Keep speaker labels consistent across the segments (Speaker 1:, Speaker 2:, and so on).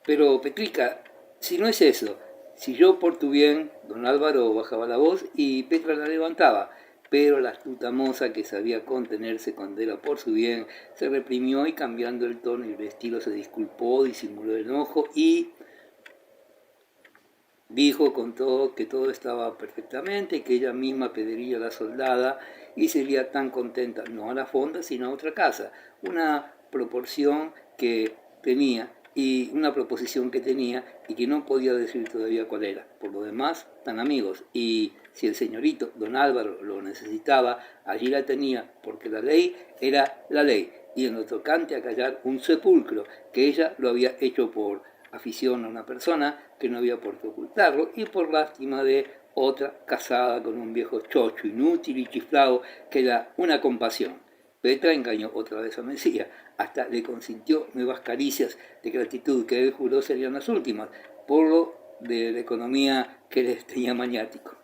Speaker 1: Pero, Petrica, si no es eso, si yo por tu bien, don Álvaro bajaba la voz y Petra la levantaba, pero la astuta moza que sabía contenerse cuando era por su bien, se reprimió y cambiando el tono y el estilo se disculpó, disimuló el enojo y dijo con todo que todo estaba perfectamente, que ella misma pediría a la soldada y sería tan contenta, no a la fonda, sino a otra casa. Una proporción que tenía y una proposición que tenía y que no podía decir todavía cuál era. Por lo demás, tan amigos. Y si el señorito don Álvaro lo necesitaba, allí la tenía, porque la ley era la ley. Y en lo tocante a callar un sepulcro, que ella lo había hecho por afición a una persona que no había por qué ocultarlo y por lástima de otra casada con un viejo chocho inútil y chiflado que era una compasión. Petra engañó otra vez a Mesía, hasta le consintió nuevas caricias de gratitud que él juró serían las últimas, por lo de la economía que les tenía maniático.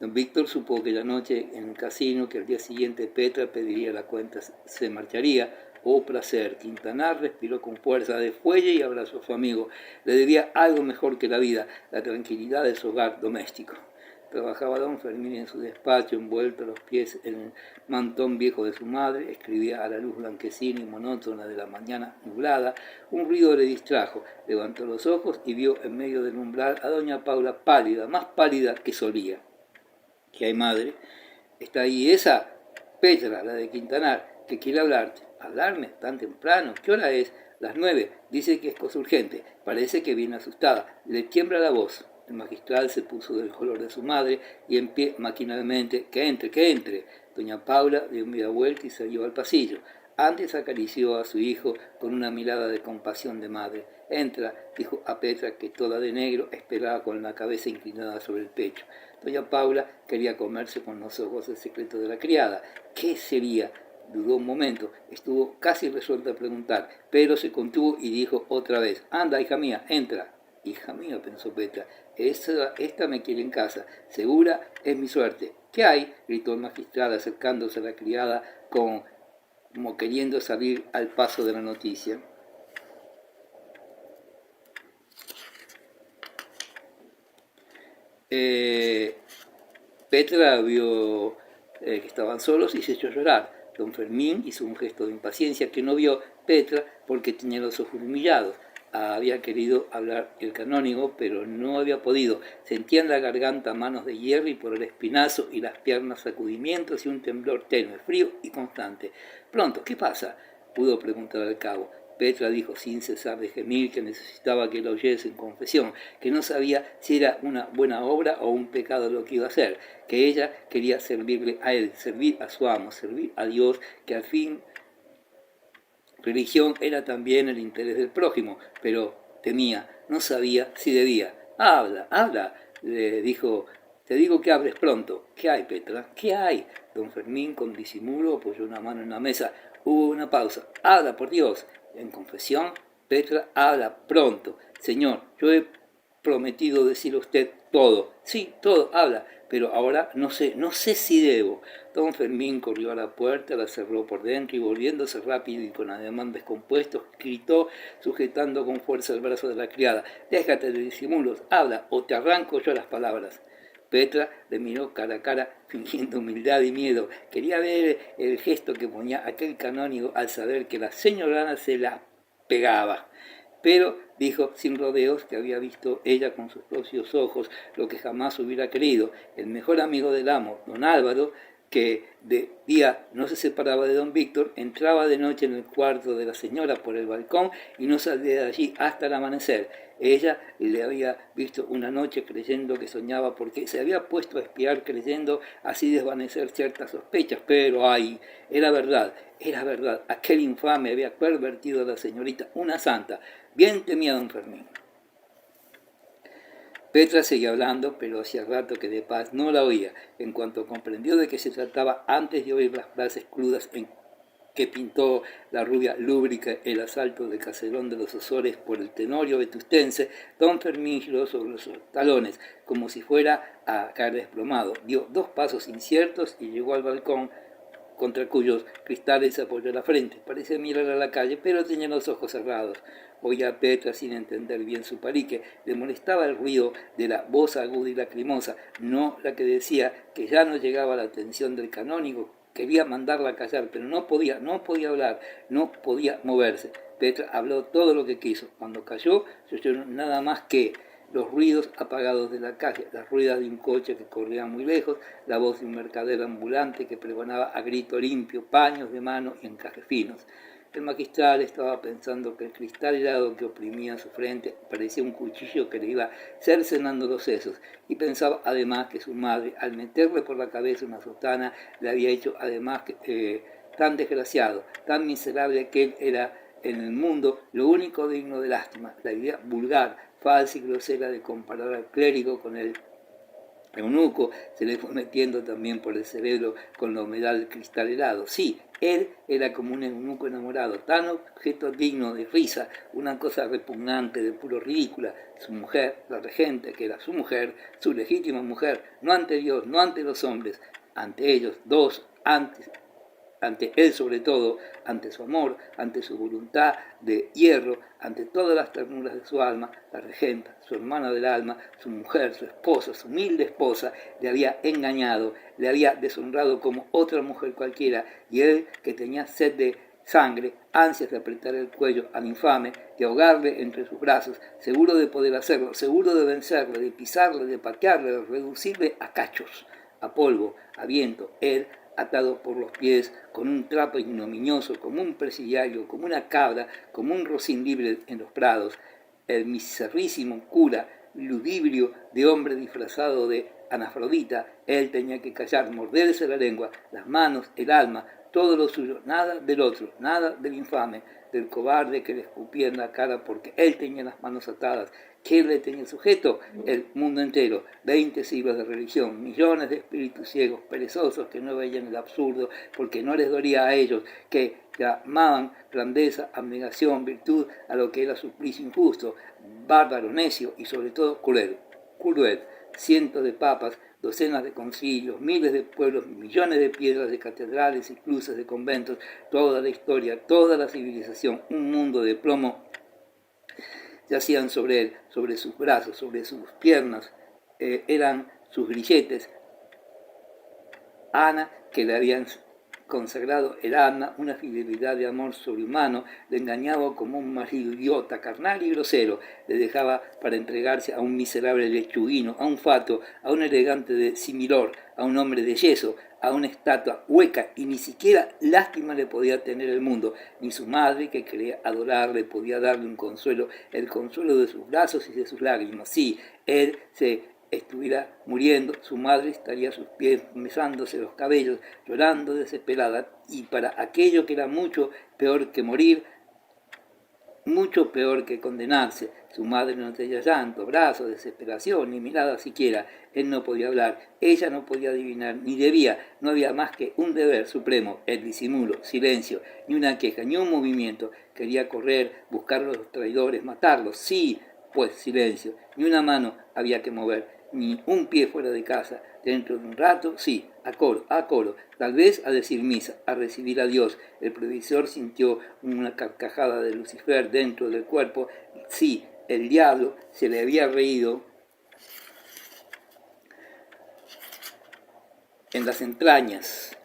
Speaker 1: Don Víctor supo que la noche en el casino, que al día siguiente Petra pediría la cuenta, se marcharía. Oh placer, Quintanar respiró con fuerza de fuelle y abrazó a su amigo. Le debía algo mejor que la vida, la tranquilidad de su hogar doméstico. Trabajaba don Fermín en su despacho, envuelto a los pies en el mantón viejo de su madre, escribía a la luz blanquecina y monótona de la mañana nublada. Un ruido le distrajo, levantó los ojos y vio en medio del umbral a doña Paula pálida, más pálida que solía. ¿Qué hay, madre? ¿Está ahí esa? Petra, la de Quintanar, que quiere hablarte. ¿Hablarme? ¿Tan temprano? ¿Qué hora es? Las 9. Dice que es cosa urgente. Parece que viene asustada. Le tiembla la voz. El magistral se puso del color de su madre y en pie maquinalmente. Que entre, que entre. Doña Paula dio media vuelta y salió al pasillo. Antes acarició a su hijo con una mirada de compasión de madre. Entra, dijo a Petra, que toda de negro esperaba con la cabeza inclinada sobre el pecho. Doña Paula quería comerse con los ojos el secreto de la criada. ¿Qué sería? Dudó un momento, estuvo casi resuelta a preguntar, pero se contuvo y dijo otra vez, anda, hija mía, entra. Hija mía, pensó Petra, esta me quiere en casa, segura es mi suerte. ¿Qué hay? Gritó el magistral acercándose a la criada como queriendo salir al paso de la noticia. Petra vio que estaban solos y se echó a llorar. Don Fermín hizo un gesto de impaciencia que no vio Petra porque tenía los ojos humillados. Había querido hablar el canónigo, pero no había podido. Sentía en la garganta manos de hierro y por el espinazo y las piernas sacudimientos y un temblor tenue, frío y constante. Pronto, ¿qué pasa? Pudo preguntar al cabo. Petra dijo sin cesar de gemir que necesitaba que la oyese en confesión, que no sabía si era una buena obra o un pecado lo que iba a hacer, que ella quería servirle a él, servir a su amo, servir a Dios, que al fin religión era también el interés del prójimo, pero temía, no sabía si debía. Habla, habla, le dijo. Te digo que hables pronto. ¿Qué hay, Petra? ¿Qué hay? Don Fermín, con disimulo, apoyó una mano en la mesa. Hubo una pausa. Habla, por Dios. En confesión, Petra habla pronto. Señor, yo he prometido decirle a usted todo. Sí, todo, habla. Pero ahora no sé si debo. Don Fermín corrió a la puerta, la cerró por dentro y volviéndose rápido y con ademán descompuesto, gritó, sujetando con fuerza el brazo de la criada. Déjate de disimulos, habla o te arranco yo las palabras. Petra le miró cara a cara, fingiendo humildad y miedo. Quería ver el gesto que ponía aquel canónigo al saber que la señorana se la pegaba. Pero dijo sin rodeos que había visto ella con sus propios ojos lo que jamás hubiera querido. El mejor amigo del amo, don Álvaro, que de día no se separaba de don Víctor, entraba de noche en el cuarto de la señora por el balcón y no salía de allí hasta el amanecer. Ella le había visto una noche creyendo que soñaba porque se había puesto a espiar creyendo así desvanecer ciertas sospechas, pero ay, era verdad, aquel infame había pervertido a la señorita, una santa. Bien temía don Fermín. Petra seguía hablando, pero hacía rato que de paz no la oía. En cuanto comprendió de qué se trataba, antes de oír las frases crudas en que pintó la rubia lúbrica el asalto de Caserón de los Osores por el tenorio vetustense, don Fermín giró sobre los talones, como si fuera a caer desplomado. Dio 2 pasos inciertos y llegó al balcón contra cuyos cristales se apoyó la frente. Parecía mirar a la calle, pero tenía los ojos cerrados. Oía a Petra sin entender bien su palique. Le molestaba el ruido de la voz aguda y lacrimosa, no la que decía que ya no llegaba la atención del canónigo. Quería mandarla a callar, pero no podía hablar, no podía moverse. Petra habló todo lo que quiso. Cuando cayó, se oyó nada más que los ruidos apagados de la calle, las ruedas de un coche que corría muy lejos, la voz de un mercader ambulante que pregonaba a grito limpio, paños de mano y encajes finos. El magistral estaba pensando que el cristal helado que oprimía su frente parecía un cuchillo que le iba cercenando los sesos, y pensaba además que su madre, al meterle por la cabeza una sotana, le había hecho además tan desgraciado, tan miserable que él era en el mundo lo único digno de lástima. La idea vulgar, falsa y grosera de comparar al clérigo con el eunuco se le fue metiendo también por el cerebro con la humedad del cristal helado. Sí, él era como un eunuco enamorado, tan objeto digno de risa, una cosa repugnante, de puro ridícula. Su mujer, la regente, que era su mujer, su legítima mujer, no ante Dios, no ante los hombres, ante ellos dos, ante él sobre todo, ante su amor, ante su voluntad de hierro, ante todas las ternuras de su alma, la regenta, su hermana del alma, su mujer, su esposa, su humilde esposa, le había engañado, le había deshonrado como otra mujer cualquiera, y él, que tenía sed de sangre, ansias de apretar el cuello al infame, de ahogarle entre sus brazos, seguro de poder hacerlo, seguro de vencerle, de pisarle, de patearle, de reducirle a cachos, a polvo, a viento, él, atado por los pies, con un trapo ignominioso, como un presidiario, como una cabra, como un rocín libre en los prados, el miserrísimo cura, ludibrio de hombre disfrazado de anafrodita, él tenía que callar, morderse la lengua, las manos, el alma, todo lo suyo, nada del otro, nada del infame, del cobarde que le escupía en la cara porque él tenía las manos atadas. ¿Quién le tenía sujeto? El mundo entero, 20 siglos de religión, millones de espíritus ciegos, perezosos que no veían el absurdo porque no les dolía a ellos, que llamaban grandeza, abnegación, virtud a lo que era suplicio injusto, bárbaro, necio y sobre todo cruel. Cientos de papas, docenas de concilios, miles de pueblos, millones de piedras de catedrales y cruces de conventos, toda la historia, toda la civilización, un mundo de plomo yacían sobre él, sobre sus brazos, sobre sus piernas, eran sus grilletes. Ana, que le habían consagrado el alma, una fidelidad de amor sobrehumano, le engañaba como un marido idiota, carnal y grosero, le dejaba para entregarse a un miserable lechuguino, a un fato, a un elegante de similor, a un hombre de yeso, a una estatua hueca, y ni siquiera lástima le podía tener el mundo, ni su madre, que quería adorarle, podía darle un consuelo, el consuelo de sus brazos y de sus lágrimas. Sí, él se estuviera muriendo, su madre estaría a sus pies mesándose los cabellos, llorando desesperada, y para aquello que era mucho peor que morir, mucho peor que condenarse. Su madre no tenía llanto, brazos, desesperación, ni mirada siquiera. Él no podía hablar, ella no podía adivinar, ni debía. No había más que un deber supremo, el disimulo, silencio, ni una queja, ni un movimiento. Quería correr, buscar a los traidores, matarlos. Sí, pues silencio. Ni una mano había que mover, ni un pie fuera de casa. Dentro de un rato, sí, a coro, tal vez a decir misa, a recibir a Dios. El previsor sintió una carcajada de Lucifer dentro del cuerpo. Sí, el diablo se le había reído en las entrañas,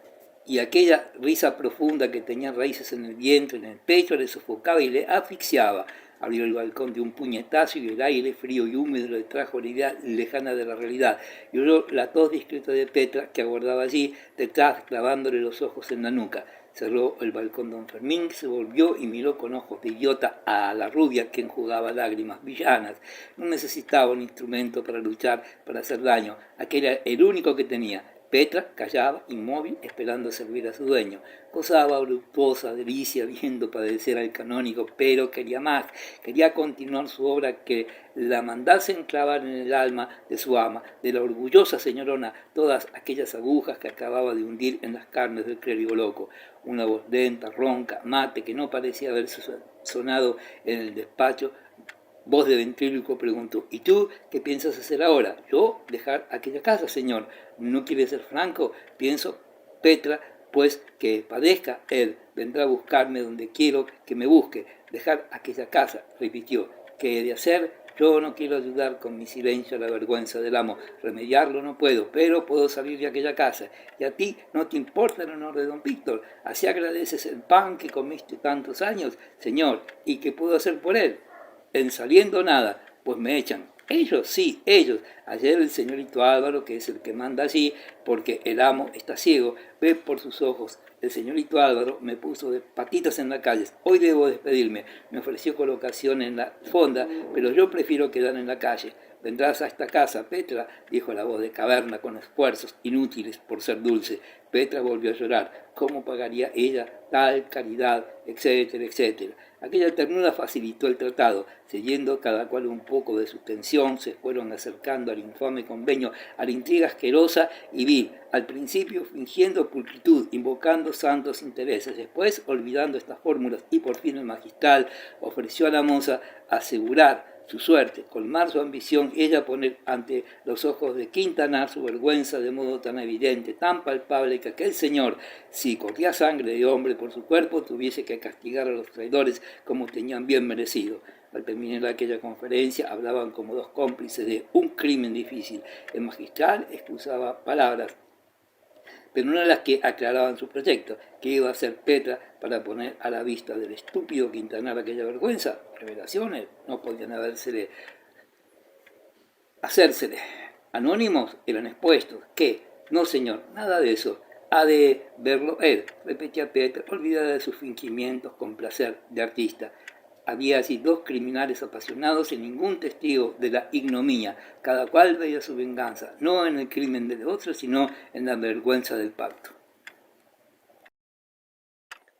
Speaker 1: y aquella risa profunda que tenía raíces en el vientre, en el pecho, le sofocaba y le asfixiaba. Abrió el balcón de un puñetazo y el aire frío y húmedo le trajo la idea lejana de la realidad. Y oyó la tos discreta de Petra, que aguardaba allí, detrás, clavándole los ojos en la nuca. Cerró el balcón don Fermín, se volvió y miró con ojos de idiota a la rubia que enjugaba lágrimas villanas. No necesitaba un instrumento para luchar, para hacer daño. Aquel era el único que tenía. Petra callaba, inmóvil, esperando servir a su dueño. Gozaba voluptuosa delicia viendo padecer al canónigo, pero quería más. Quería continuar su obra, que la mandasen clavar en el alma de su ama, de la orgullosa señorona, todas aquellas agujas que acababa de hundir en las carnes del clérigo loco. Una voz lenta, ronca, mate, que no parecía haber sonado en el despacho, voz de ventríloco, preguntó: ¿y tú qué piensas hacer ahora? Yo dejar aquella casa, señor. ¿No quiere ser franco? Pienso, Petra, pues que padezca él, vendrá a buscarme donde quiero que me busque, dejar aquella casa, repitió. ¿Qué he de hacer? Yo no quiero ayudar con mi silencio a la vergüenza del amo, remediarlo no puedo, pero puedo salir de aquella casa. Y a ti no te importa el honor de don Víctor, así agradeces el pan que comiste tantos años, señor, ¿y qué puedo hacer por él? En saliendo nada, pues me echan. Ellos, sí, ellos. Ayer el señorito Álvaro, que es el que manda allí, porque el amo está ciego, ve por sus ojos. El señorito Álvaro me puso de patitas en la calle. Hoy debo despedirme. Me ofreció colocación en la fonda, pero yo prefiero quedar en la calle. Vendrás a esta casa, Petra, dijo la voz de caverna con esfuerzos inútiles por ser dulce. Petra volvió a llorar. ¿Cómo pagaría ella tal caridad, etcétera, etcétera? Aquella ternura facilitó el tratado. Siguiendo cada cual un poco de su tensión, se fueron acercando al infame convenio, a la intriga asquerosa y vil. Al principio fingiendo pulcritud, invocando santos intereses, después olvidando estas fórmulas, y por fin el magistral ofreció a la moza asegurar su suerte, colmar su ambición, ella poner ante los ojos de Quintanar su vergüenza de modo tan evidente, tan palpable, que aquel señor, si corría sangre de hombre por su cuerpo, tuviese que castigar a los traidores como tenían bien merecido. Al terminar aquella conferencia hablaban como dos cómplices de un crimen difícil. El magistral excusaba palabras, pero no eran las que aclaraban su proyecto. ¿Qué iba a hacer Petra para poner a la vista del estúpido Quintanar aquella vergüenza? Revelaciones no podían hacérsele. Anónimos eran expuestos. ¿Qué? No, señor, nada de eso. Ha de verlo él, repetía Petra, olvidada de sus fingimientos con placer de artista. Había allí dos criminales apasionados y ningún testigo de la ignominia. Cada cual veía su venganza, no en el crimen del otro, sino en la vergüenza del pacto.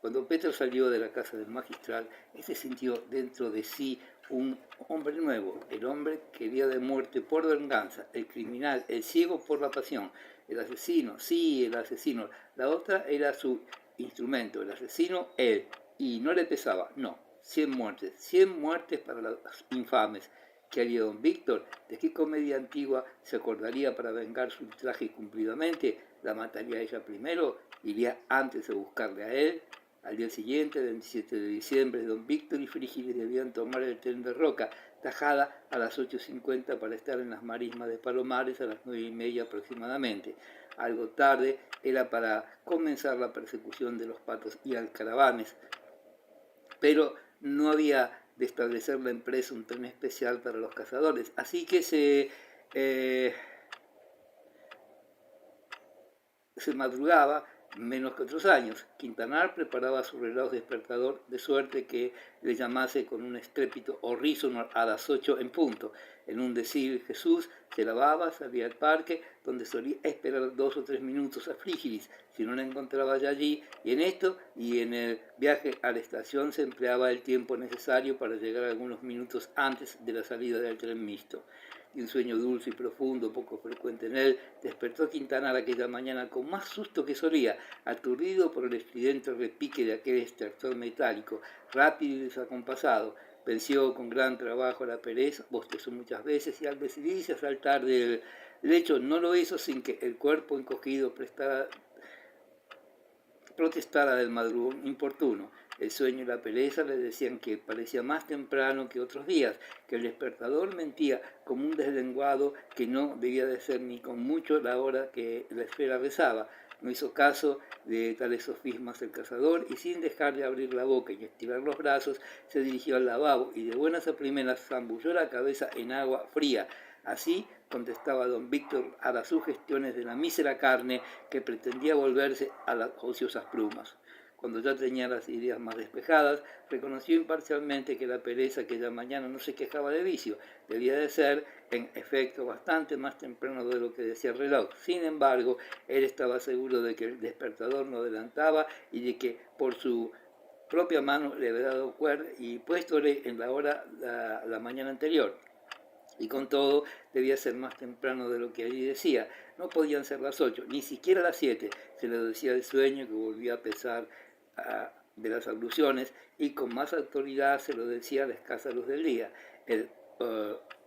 Speaker 1: Cuando Petra salió de la casa del magistral, se sintió dentro de sí un hombre nuevo. El hombre quería de muerte por venganza, el criminal, el ciego por la pasión, el asesino, sí, el asesino. La otra era su instrumento, el asesino, él. Y no le pesaba, no. 100 muertes para los infames. ¿Qué haría don Víctor? ¿De qué comedia antigua se acordaría para vengar su ultraje cumplidamente? ¿La mataría ella primero? ¿Iría antes a buscarle a él? Al día siguiente, 27 de diciembre, don Víctor y Frígilis debían tomar el tren de Roca, Tajada, a las 8:50 para estar en las marismas de Palomares a las 9:30 aproximadamente. Algo tarde era para comenzar la persecución de los patos y alcaravanes, pero no había de establecer la empresa un tren especial para los cazadores, así que se madrugaba menos que otros años. Quintanar preparaba su reloj despertador de suerte que le llamase con un estrépito horrísono a las 8 en punto. En un decir, Jesús se lavaba, salía al parque, donde solía esperar 2 o 3 minutos a Frígilis, si no la encontraba ya allí, y en esto y en el viaje a la estación se empleaba el tiempo necesario para llegar algunos minutos antes de la salida del tren mixto. Y un sueño dulce y profundo, poco frecuente en él, despertó a Quintanar aquella mañana con más susto que solía, aturdido por el estridente repique de aquel extractor metálico, rápido y desacompasado. Venció con gran trabajo la pereza, bostezó muchas veces y al decidirse a saltar del lecho no lo hizo sin que el cuerpo encogido protestara del madrugón importuno. El sueño y la pereza le decían que parecía más temprano que otros días, que el despertador mentía como un deslenguado, que no debía de ser ni con mucho la hora que la esfera rezaba. No hizo caso de tales sofismas el cazador y sin dejar de abrir la boca y estirar los brazos, se dirigió al lavabo y de buenas a primeras zambulló la cabeza en agua fría. Así contestaba don Víctor a las sugestiones de la mísera carne que pretendía volverse a las ociosas plumas. Cuando ya tenía las ideas más despejadas, reconoció imparcialmente que la pereza aquella mañana no se quejaba de vicio, debía de ser, en efecto, bastante más temprano de lo que decía el reloj. Sin embargo, él estaba seguro de que el despertador no adelantaba y de que por su propia mano le había dado cuerda y puéstole en la hora la mañana anterior. Y con todo, debía ser más temprano de lo que allí decía. No podían ser las 8, ni siquiera las 7. Se le decía el sueño que volvía a pesar de las abluciones y con más autoridad se lo decía a la escasa luz del día. El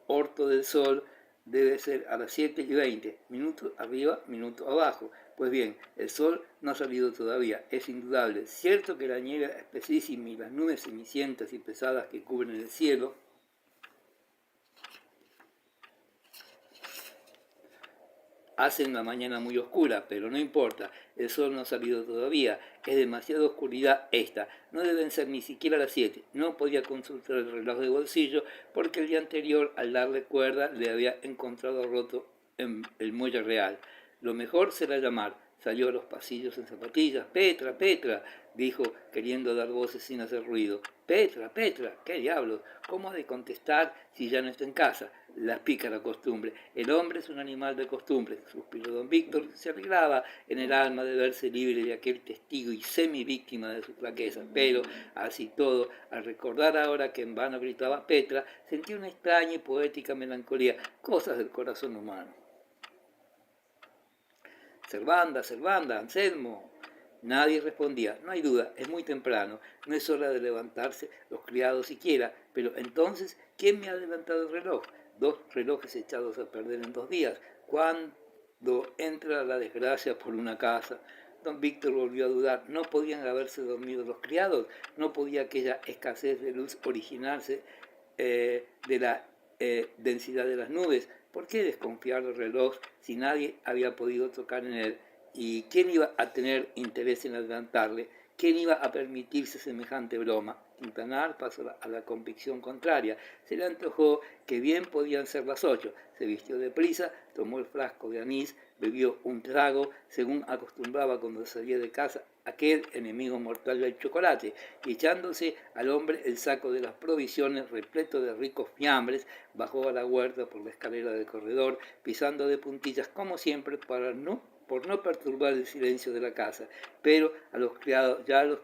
Speaker 1: orto del sol debe ser a las 7:20, minuto arriba, minuto abajo. Pues bien, el sol no ha salido todavía, es indudable. Cierto que la nieve espesísima y las nubes cenicientas y pesadas que cubren el cielo hacen la mañana muy oscura, pero no importa, el sol no ha salido todavía, es demasiada oscuridad esta, no deben ser ni siquiera las 7. No podía consultar el reloj de bolsillo porque el día anterior, al darle cuerda, le había encontrado roto en el muelle real. Lo mejor será llamar. Salió a los pasillos en zapatillas. Petra, Petra, dijo, queriendo dar voces sin hacer ruido. Petra, Petra, ¿qué diablos? ¿Cómo ha de contestar si ya no está en casa? La pícara costumbre. El hombre es un animal de costumbre, suspiró don Víctor. Se alegraba en el alma de verse libre de aquel testigo y semi-víctima de su flaqueza. Pero, así todo, al recordar ahora que en vano gritaba Petra, sentía una extraña y poética melancolía, cosas del corazón humano. Servanda, Servanda, Anselmo. Nadie respondía. No hay duda, es muy temprano, no es hora de levantarse, los criados siquiera, pero entonces, ¿quién me ha adelantado el reloj? 2 relojes echados a perder en 2 días. ¿Cuándo entra la desgracia por una casa? Don Víctor volvió a dudar. ¿No podían haberse dormido los criados? ¿No podía aquella escasez de luz originarse de la densidad de las nubes? ¿Por qué desconfiar del reloj si nadie había podido tocar en él? ¿Y quién iba a tener interés en adelantarle? ¿Quién iba a permitirse semejante broma? Quintanar pasó a la convicción contraria. Se le antojó que bien podían ser las 8. Se vistió deprisa, tomó el frasco de anís, bebió un trago, según acostumbraba cuando salía de casa, aquel enemigo mortal del chocolate, y echándose al hombre el saco de las provisiones repleto de ricos fiambres, bajó a la huerta por la escalera del corredor, pisando de puntillas como siempre por no perturbar el silencio de la casa, pero a los criados ya los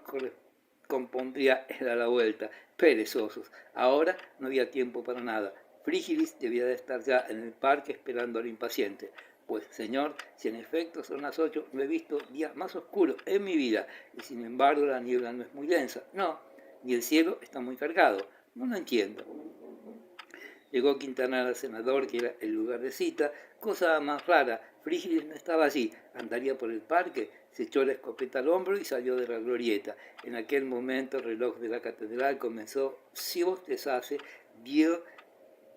Speaker 1: compondría él a la vuelta, perezosos. Ahora no había tiempo para nada. Frígilis debía de estar ya en el parque esperando al impaciente. Pues, señor, si en efecto son las 8, no he visto día más oscuro en mi vida, y sin embargo la niebla no es muy densa. No, ni el cielo está muy cargado. No lo entiendo. Llegó Quintanar al senador, que era el lugar de cita, cosa más rara. Frígilis no estaba allí, andaría por el parque, se echó la escopeta al hombro y salió de la glorieta. En aquel momento el reloj de la catedral comenzó, si bostezase, dio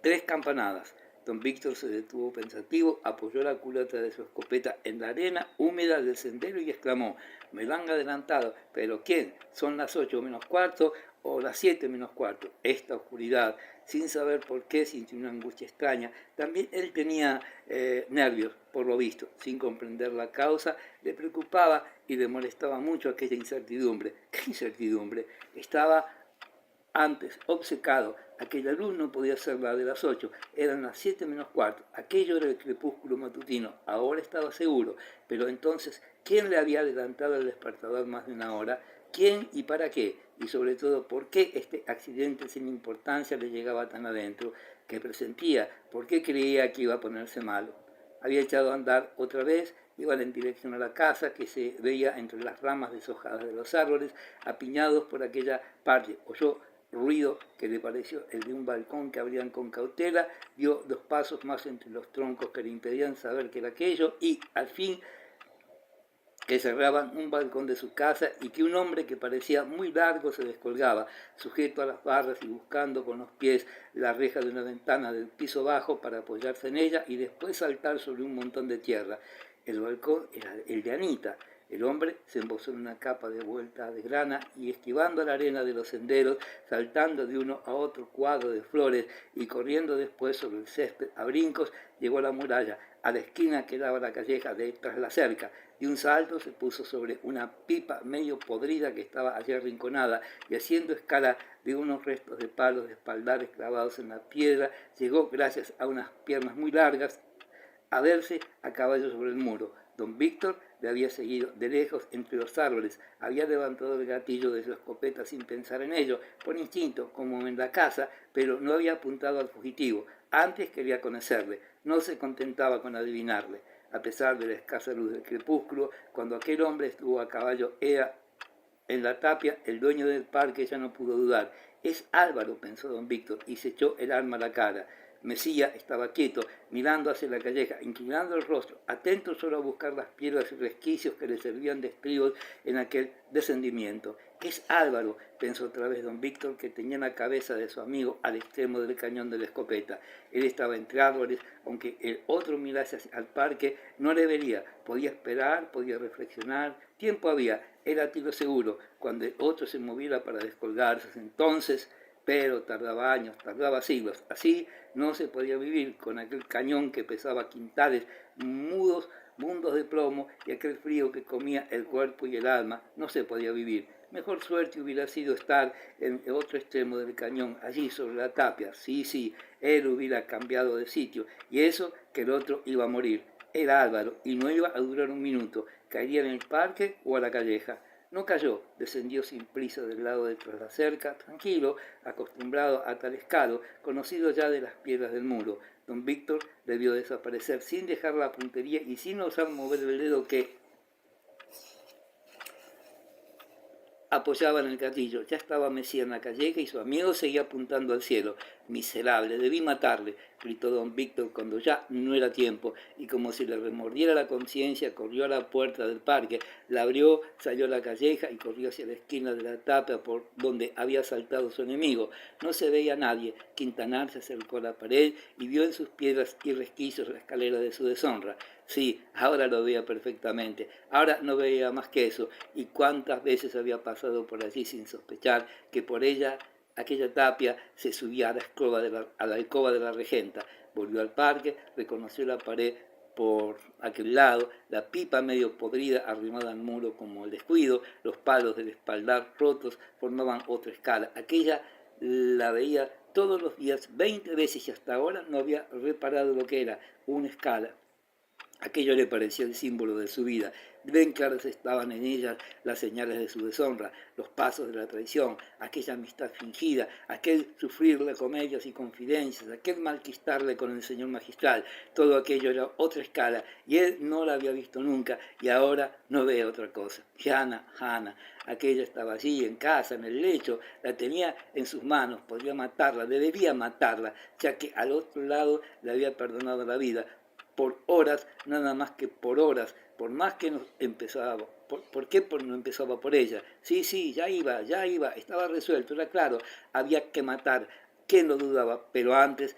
Speaker 1: 3 campanadas. Don Víctor se detuvo pensativo, apoyó la culata de su escopeta en la arena húmeda del sendero y exclamó: me lo han adelantado, pero ¿quién? ¿Son las 8 menos cuarto o las 7 menos cuarto? Esta oscuridad, sin saber por qué, sintió una angustia extraña. También él tenía nervios, por lo visto, sin comprender la causa, le preocupaba y le molestaba mucho aquella incertidumbre. ¿Qué incertidumbre? Estaba antes obcecado. Aquella luz no podía ser la de las 8, eran las 7 menos cuarto. Aquello era el crepúsculo matutino, ahora estaba seguro. Pero entonces, ¿quién le había adelantado el despertador más de una hora? ¿Quién y para qué? Y sobre todo, ¿por qué este accidente sin importancia le llegaba tan adentro? ¿Qué presentía? ¿Por qué creía que iba a ponerse malo? Había echado a andar otra vez, iban en dirección a la casa, que se veía entre las ramas deshojadas de los árboles, apiñados por aquella parte. Oyó ruido que le pareció el de un balcón que abrían con cautela, dio 2 pasos más entre los troncos que le impedían saber qué era aquello y, al fin, que cerraban un balcón de su casa y que un hombre que parecía muy largo se descolgaba, sujeto a las barras y buscando con los pies la reja de una ventana del piso bajo para apoyarse en ella y después saltar sobre un montón de tierra. El balcón era el de Anita. El hombre se embozó en una capa de vuelta de grana y, esquivando la arena de los senderos, saltando de uno a otro cuadro de flores y corriendo después sobre el césped a brincos, llegó a la muralla, a la esquina que daba la calleja de tras la cerca. De un salto se puso sobre una pipa medio podrida que estaba allí arrinconada y, haciendo escala de unos restos de palos de espaldares clavados en la piedra, llegó, gracias a unas piernas muy largas, a verse a caballo sobre el muro. Don Víctor le había seguido de lejos entre los árboles, había levantado el gatillo de su escopeta sin pensar en ello, por instinto, como en la casa, pero no había apuntado al fugitivo. Antes quería conocerle, no se contentaba con adivinarle. A pesar de la escasa luz del crepúsculo, cuando aquel hombre estuvo a caballo era en la tapia, el dueño del parque ya no pudo dudar. Es Álvaro, pensó don Víctor, y se echó el arma a la cara. Mesía estaba quieto, mirando hacia la calleja, inclinando el rostro, atento solo a buscar las piedras y resquicios que le servían de estribos en aquel descendimiento. Es Álvaro, pensó otra vez don Víctor, que tenía la cabeza de su amigo al extremo del cañón de la escopeta. Él estaba entre árboles, aunque el otro mirase al parque, no le vería. Podía esperar, podía reflexionar, tiempo había, era tiro seguro, cuando el otro se moviera para descolgarse. Entonces, pero tardaba años, tardaba siglos. Así no se podía vivir con aquel cañón que pesaba quintales, mudos mundos de plomo y aquel frío que comía el cuerpo y el alma. No se podía vivir. Mejor suerte hubiera sido estar en el otro extremo del cañón, allí sobre la tapia. Sí, él hubiera cambiado de sitio, y eso que el otro iba a morir. Era Álvaro, y no iba a durar un minuto. Caería en el parque o a la calleja. No cayó, descendió sin prisa del lado de tras la cerca, tranquilo, acostumbrado a tal escalo, conocido ya de las piedras del muro. Don Víctor debió desaparecer sin dejar la puntería y sin osar mover el dedo que apoyaba en el gatillo. Ya estaba Mesía en la calleja y su amigo seguía apuntando al cielo. Miserable, debí matarle, gritó don Víctor cuando ya no era tiempo, y como si le remordiera la conciencia, corrió a la puerta del parque, la abrió, salió a la calleja y corrió hacia la esquina de la tapia por donde había saltado su enemigo. No se veía nadie. Quintanar se acercó a la pared y vio en sus piedras y resquicios la escalera de su deshonra. Sí, ahora lo veía perfectamente. Ahora no veía más que eso. Y cuántas veces había pasado por allí sin sospechar que por ella, aquella tapia, se subía a la alcoba de la regenta. Volvió al parque, reconoció la pared por aquel lado, la pipa medio podrida arrimada al muro como el descuido, los palos del espaldar rotos formaban otra escala. Aquella la veía todos los días 20 veces y hasta ahora no había reparado lo que era una escala. Aquello le parecía el símbolo de su vida. Bien claras estaban en ella las señales de su deshonra, los pasos de la traición, aquella amistad fingida, aquel sufrirle comedias y confidencias, aquel malquistarle con el señor magistral. Todo aquello era otra escala y él no la había visto nunca y ahora no ve otra cosa. Hannah, aquella estaba allí en casa, en el lecho, la tenía en sus manos, podría matarla, debería matarla, ya que al otro lado le había perdonado la vida. Por horas, nada más que por horas, por más que no empezaba. ¿Por qué no empezaba por ella? Sí, ya iba, estaba resuelto, era claro, había que matar. ¿Quién lo dudaba? Pero antes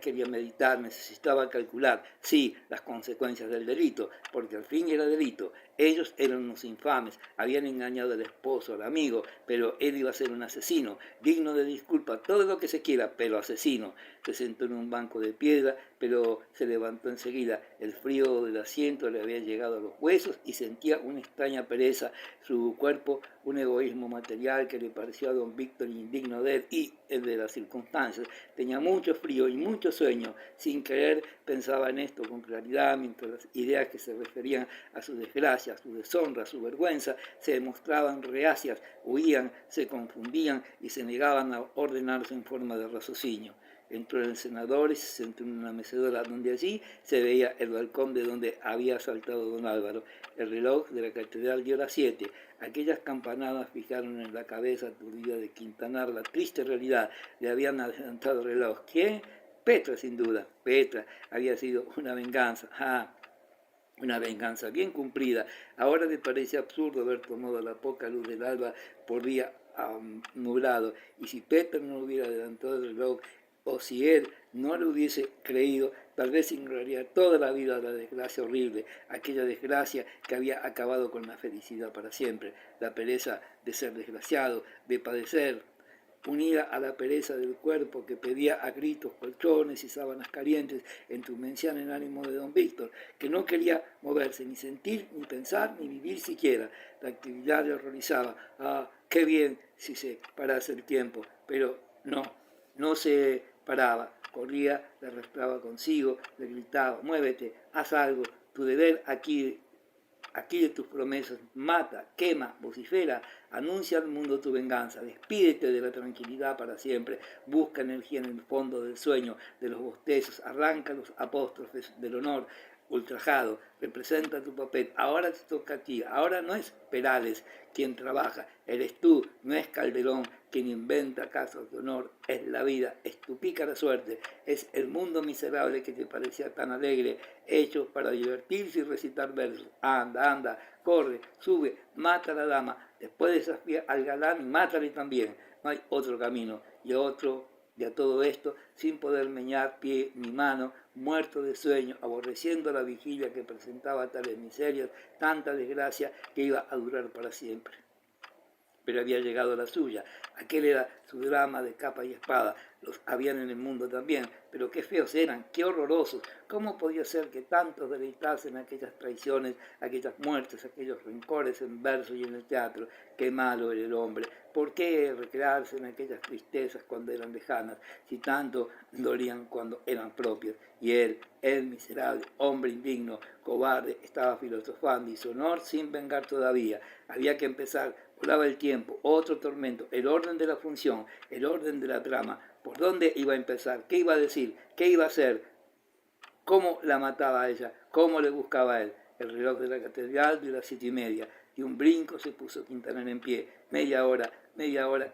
Speaker 1: quería meditar, necesitaba calcular, sí, las consecuencias del delito, porque al fin era delito. Ellos eran unos infames, habían engañado al esposo, al amigo, pero él iba a ser un asesino, digno de disculpa, todo lo que se quiera, pero asesino. Se sentó en un banco de piedra, pero se levantó enseguida. El frío del asiento le había llegado a los huesos y sentía una extraña pereza. Su cuerpo, un egoísmo material que le pareció a don Víctor indigno de él y el de las circunstancias. Tenía mucho frío y mucho sueño. Sin querer pensaba en esto con claridad, mientras las ideas que se referían a su desgracia, a su deshonra, a su vergüenza, se demostraban reacias, huían, se confundían y se negaban a ordenarse en forma de raciocinio. Entró el senador y se sentó en una mecedora donde allí se veía el balcón de donde había saltado don Álvaro. El reloj de la catedral dio las 7. Aquellas campanadas fijaron en la cabeza aturdida de Quintanar la triste realidad. Le habían adelantado el reloj. ¿Quién? Petra, sin duda. Petra. Había sido una venganza. Una venganza bien cumplida. Ahora le parece absurdo haber tomado la poca luz del alba por día nublado. Y si Petra no hubiera adelantado el reloj, o si él no lo hubiese creído, tal vez ignoraría toda la vida la desgracia horrible, aquella desgracia que había acabado con la felicidad para siempre, la pereza de ser desgraciado, de padecer, unida a la pereza del cuerpo que pedía a gritos colchones y sábanas calientes, entumecían el ánimo de don Víctor, que no quería moverse, ni sentir, ni pensar, ni vivir siquiera. La actividad le horrorizaba. Qué bien si se parase el tiempo, pero no se paraba, corría, le arrastraba consigo, le gritaba, muévete, haz algo, tu deber aquí de tus promesas, mata, quema, vocifera, anuncia al mundo tu venganza, despídete de la tranquilidad para siempre, busca energía en el fondo del sueño, de los bostezos, arranca los apóstrofes del honor, ultrajado, representa tu papel, ahora te toca a ti, ahora no es Perales quien trabaja, eres tú, no es Calderón quien inventa casos de honor, es la vida, es tu pícara suerte, es el mundo miserable que te parecía tan alegre, hecho para divertirse y recitar versos. Anda, anda, corre, sube, mata a la dama, después desafía al galán y mátale también. No hay otro camino, y a todo esto, sin poder meñar pie ni mano, muerto de sueño, aborreciendo la vigilia que presentaba tales miserias, tanta desgracia que iba a durar para siempre. Pero había llegado la suya. Aquel era su drama de capa y espada. Los habían en el mundo también, pero qué feos eran, qué horrorosos. ¿Cómo podía ser que tantos deleitasen aquellas traiciones, aquellas muertes, aquellos rencores en verso y en el teatro? Qué malo era el hombre. ¿Por qué recrearse en aquellas tristezas cuando eran lejanas, si tanto dolían cuando eran propias? Y él miserable, hombre indigno, cobarde, estaba filosofando y su honor sin vengar todavía. Había que empezar. Volaba el tiempo, otro tormento, el orden de la función, el orden de la trama. ¿Por dónde iba a empezar? ¿Qué iba a decir? ¿Qué iba a hacer? ¿Cómo la mataba a ella? ¿Cómo le buscaba a él? El reloj de la catedral dio las 7:30. De un brinco se puso Quintanar en pie. Media hora,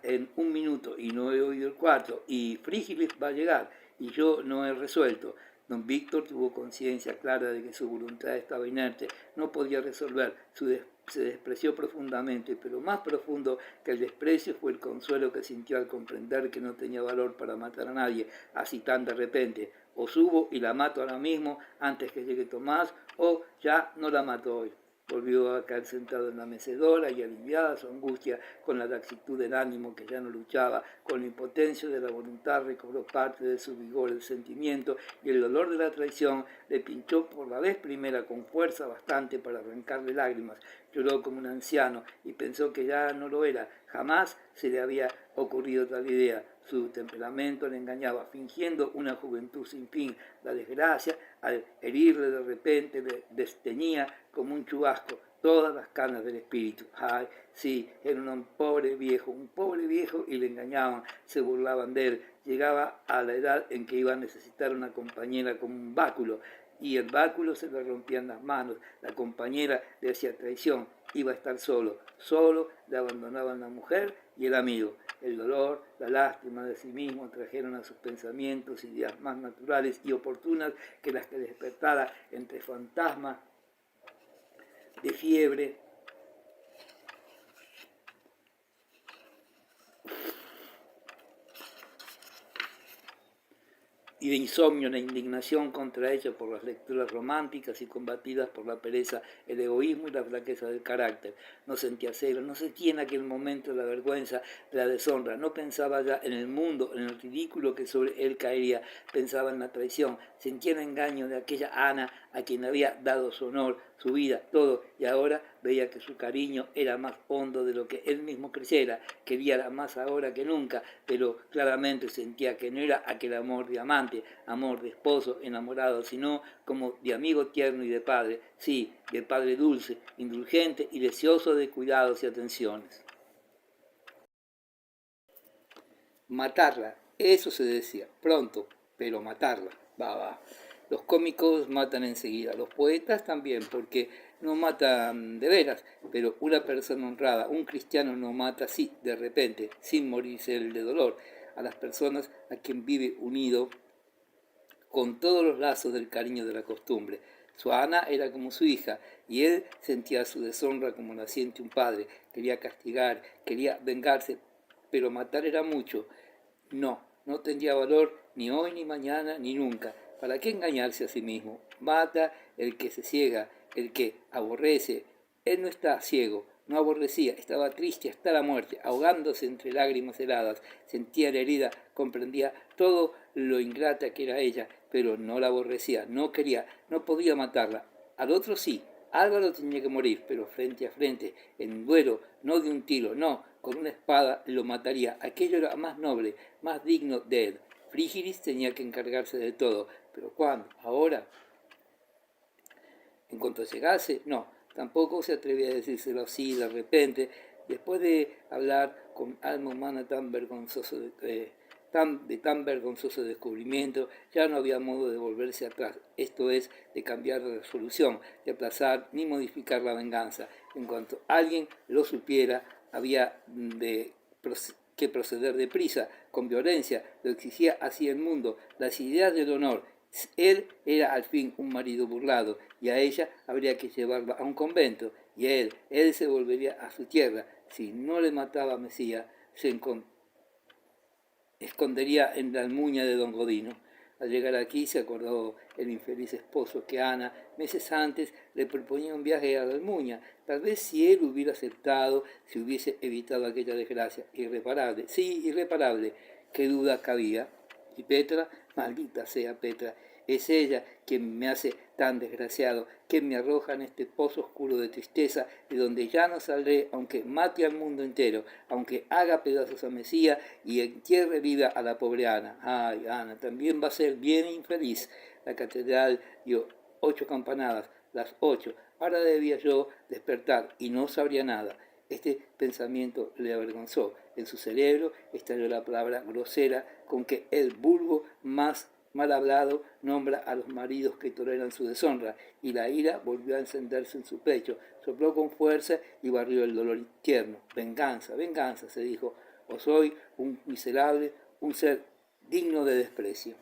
Speaker 1: en un minuto, y no he oído el cuarto, y Frígilis va a llegar, y yo no he resuelto. Don Víctor tuvo conciencia clara de que su voluntad estaba inerte, no podía resolver, se despreció profundamente, pero más profundo que el desprecio fue el consuelo que sintió al comprender que no tenía valor para matar a nadie, así tan de repente. O subo y la mato ahora mismo antes que llegue Tomás, o ya no la mato hoy. Volvió a caer sentado en la mecedora y aliviada su angustia, con la laxitud del ánimo que ya no luchaba, con la impotencia de la voluntad recobró parte de su vigor el sentimiento, y el dolor de la traición le pinchó por la vez primera con fuerza bastante para arrancarle lágrimas. Lloró como un anciano y pensó que ya no lo era. Jamás se le había ocurrido tal idea. Su temperamento le engañaba, fingiendo una juventud sin fin. La desgracia, al herirle de repente, le desteñía como un chubasco todas las canas del espíritu. Ay, sí, era un pobre viejo, y le engañaban, se burlaban de él. Llegaba a la edad en que iba a necesitar una compañera como un báculo, y el báculo se le rompían las manos. La compañera le hacía traición, iba a estar solo, le abandonaban la mujer y el amigo. El dolor, la lástima de sí mismo trajeron a sus pensamientos ideas más naturales y oportunas que las que despertara entre fantasmas de fiebre y de insomnio, la indignación contra ella por las lecturas románticas y combatidas por la pereza, el egoísmo y la flaqueza del carácter. No sentía celo, no sentía en aquel momento la vergüenza, la deshonra, no pensaba ya en el mundo, en el ridículo que sobre él caería, pensaba en la traición, sentía el engaño de aquella Ana a quien había dado su honor, su vida, todo, y ahora veía que su cariño era más hondo de lo que él mismo creyera, quería más ahora que nunca, pero claramente sentía que no era aquel amor de amante, amor de esposo enamorado, sino como de amigo tierno y de padre, sí, de padre dulce, indulgente y deseoso de cuidados y atenciones. Matarla, eso se decía, pronto, pero matarla, va. Los cómicos matan enseguida, los poetas también, porque no matan de veras, pero una persona honrada, un cristiano no mata así, de repente, sin morirse él de dolor, a las personas a quien vive unido con todos los lazos del cariño de la costumbre. Su Ana era como su hija, y él sentía su deshonra como la siente un padre, quería castigar, quería vengarse, pero matar era mucho. No tendría valor ni hoy, ni mañana, ni nunca. ¿Para qué engañarse a sí mismo? Mata el que se ciega, el que aborrece. Él no está ciego, no aborrecía, estaba triste hasta la muerte, ahogándose entre lágrimas heladas. Sentía la herida, comprendía todo lo ingrata que era ella, pero no la aborrecía, no quería, no podía matarla. Al otro sí, Álvaro tenía que morir, pero frente a frente, en duelo, no de un tiro, no, con una espada lo mataría. Aquello era más noble, más digno de él. Frígilis tenía que encargarse de todo, pero ¿cuándo? ¿Ahora? En cuanto llegase, no, tampoco se atrevía a decírselo así de repente, después de hablar con alma humana tan vergonzoso de tan vergonzoso descubrimiento, ya no había modo de volverse atrás, esto es, de cambiar de resolución, de aplazar ni modificar la venganza. En cuanto alguien lo supiera, había de que proceder deprisa, con violencia, lo exigía así el mundo, las ideas del honor. Él era al fin un marido burlado, y a ella habría que llevarla a un convento, y él se volvería a su tierra. Si no le mataba a Mesía, se escondería en la almuña de don Godino. Al llegar aquí se acordó el infeliz esposo que Ana, meses antes, le proponía un viaje a la Almuña. Tal vez si él hubiera aceptado, se hubiese evitado aquella desgracia. Irreparable, sí, irreparable. Qué duda cabía. Y Petra, maldita sea Petra, es ella quien me hace tan desgraciado, quien me arroja en este pozo oscuro de tristeza, de donde ya no saldré, aunque mate al mundo entero, aunque haga pedazos a Mesía y entierre viva a la pobre Ana. Ay, Ana, también va a ser bien infeliz. La catedral dio 8 campanadas, las 8. Ahora debía yo despertar y no sabría nada. Este pensamiento le avergonzó. En su cerebro estalló la palabra grosera con que el vulgo más mal hablado nombra a los maridos que toleran su deshonra, y la ira volvió a encenderse en su pecho. Sopló con fuerza y barrió el dolor tierno. Venganza, venganza, se dijo, o soy un miserable, un ser digno de desprecio.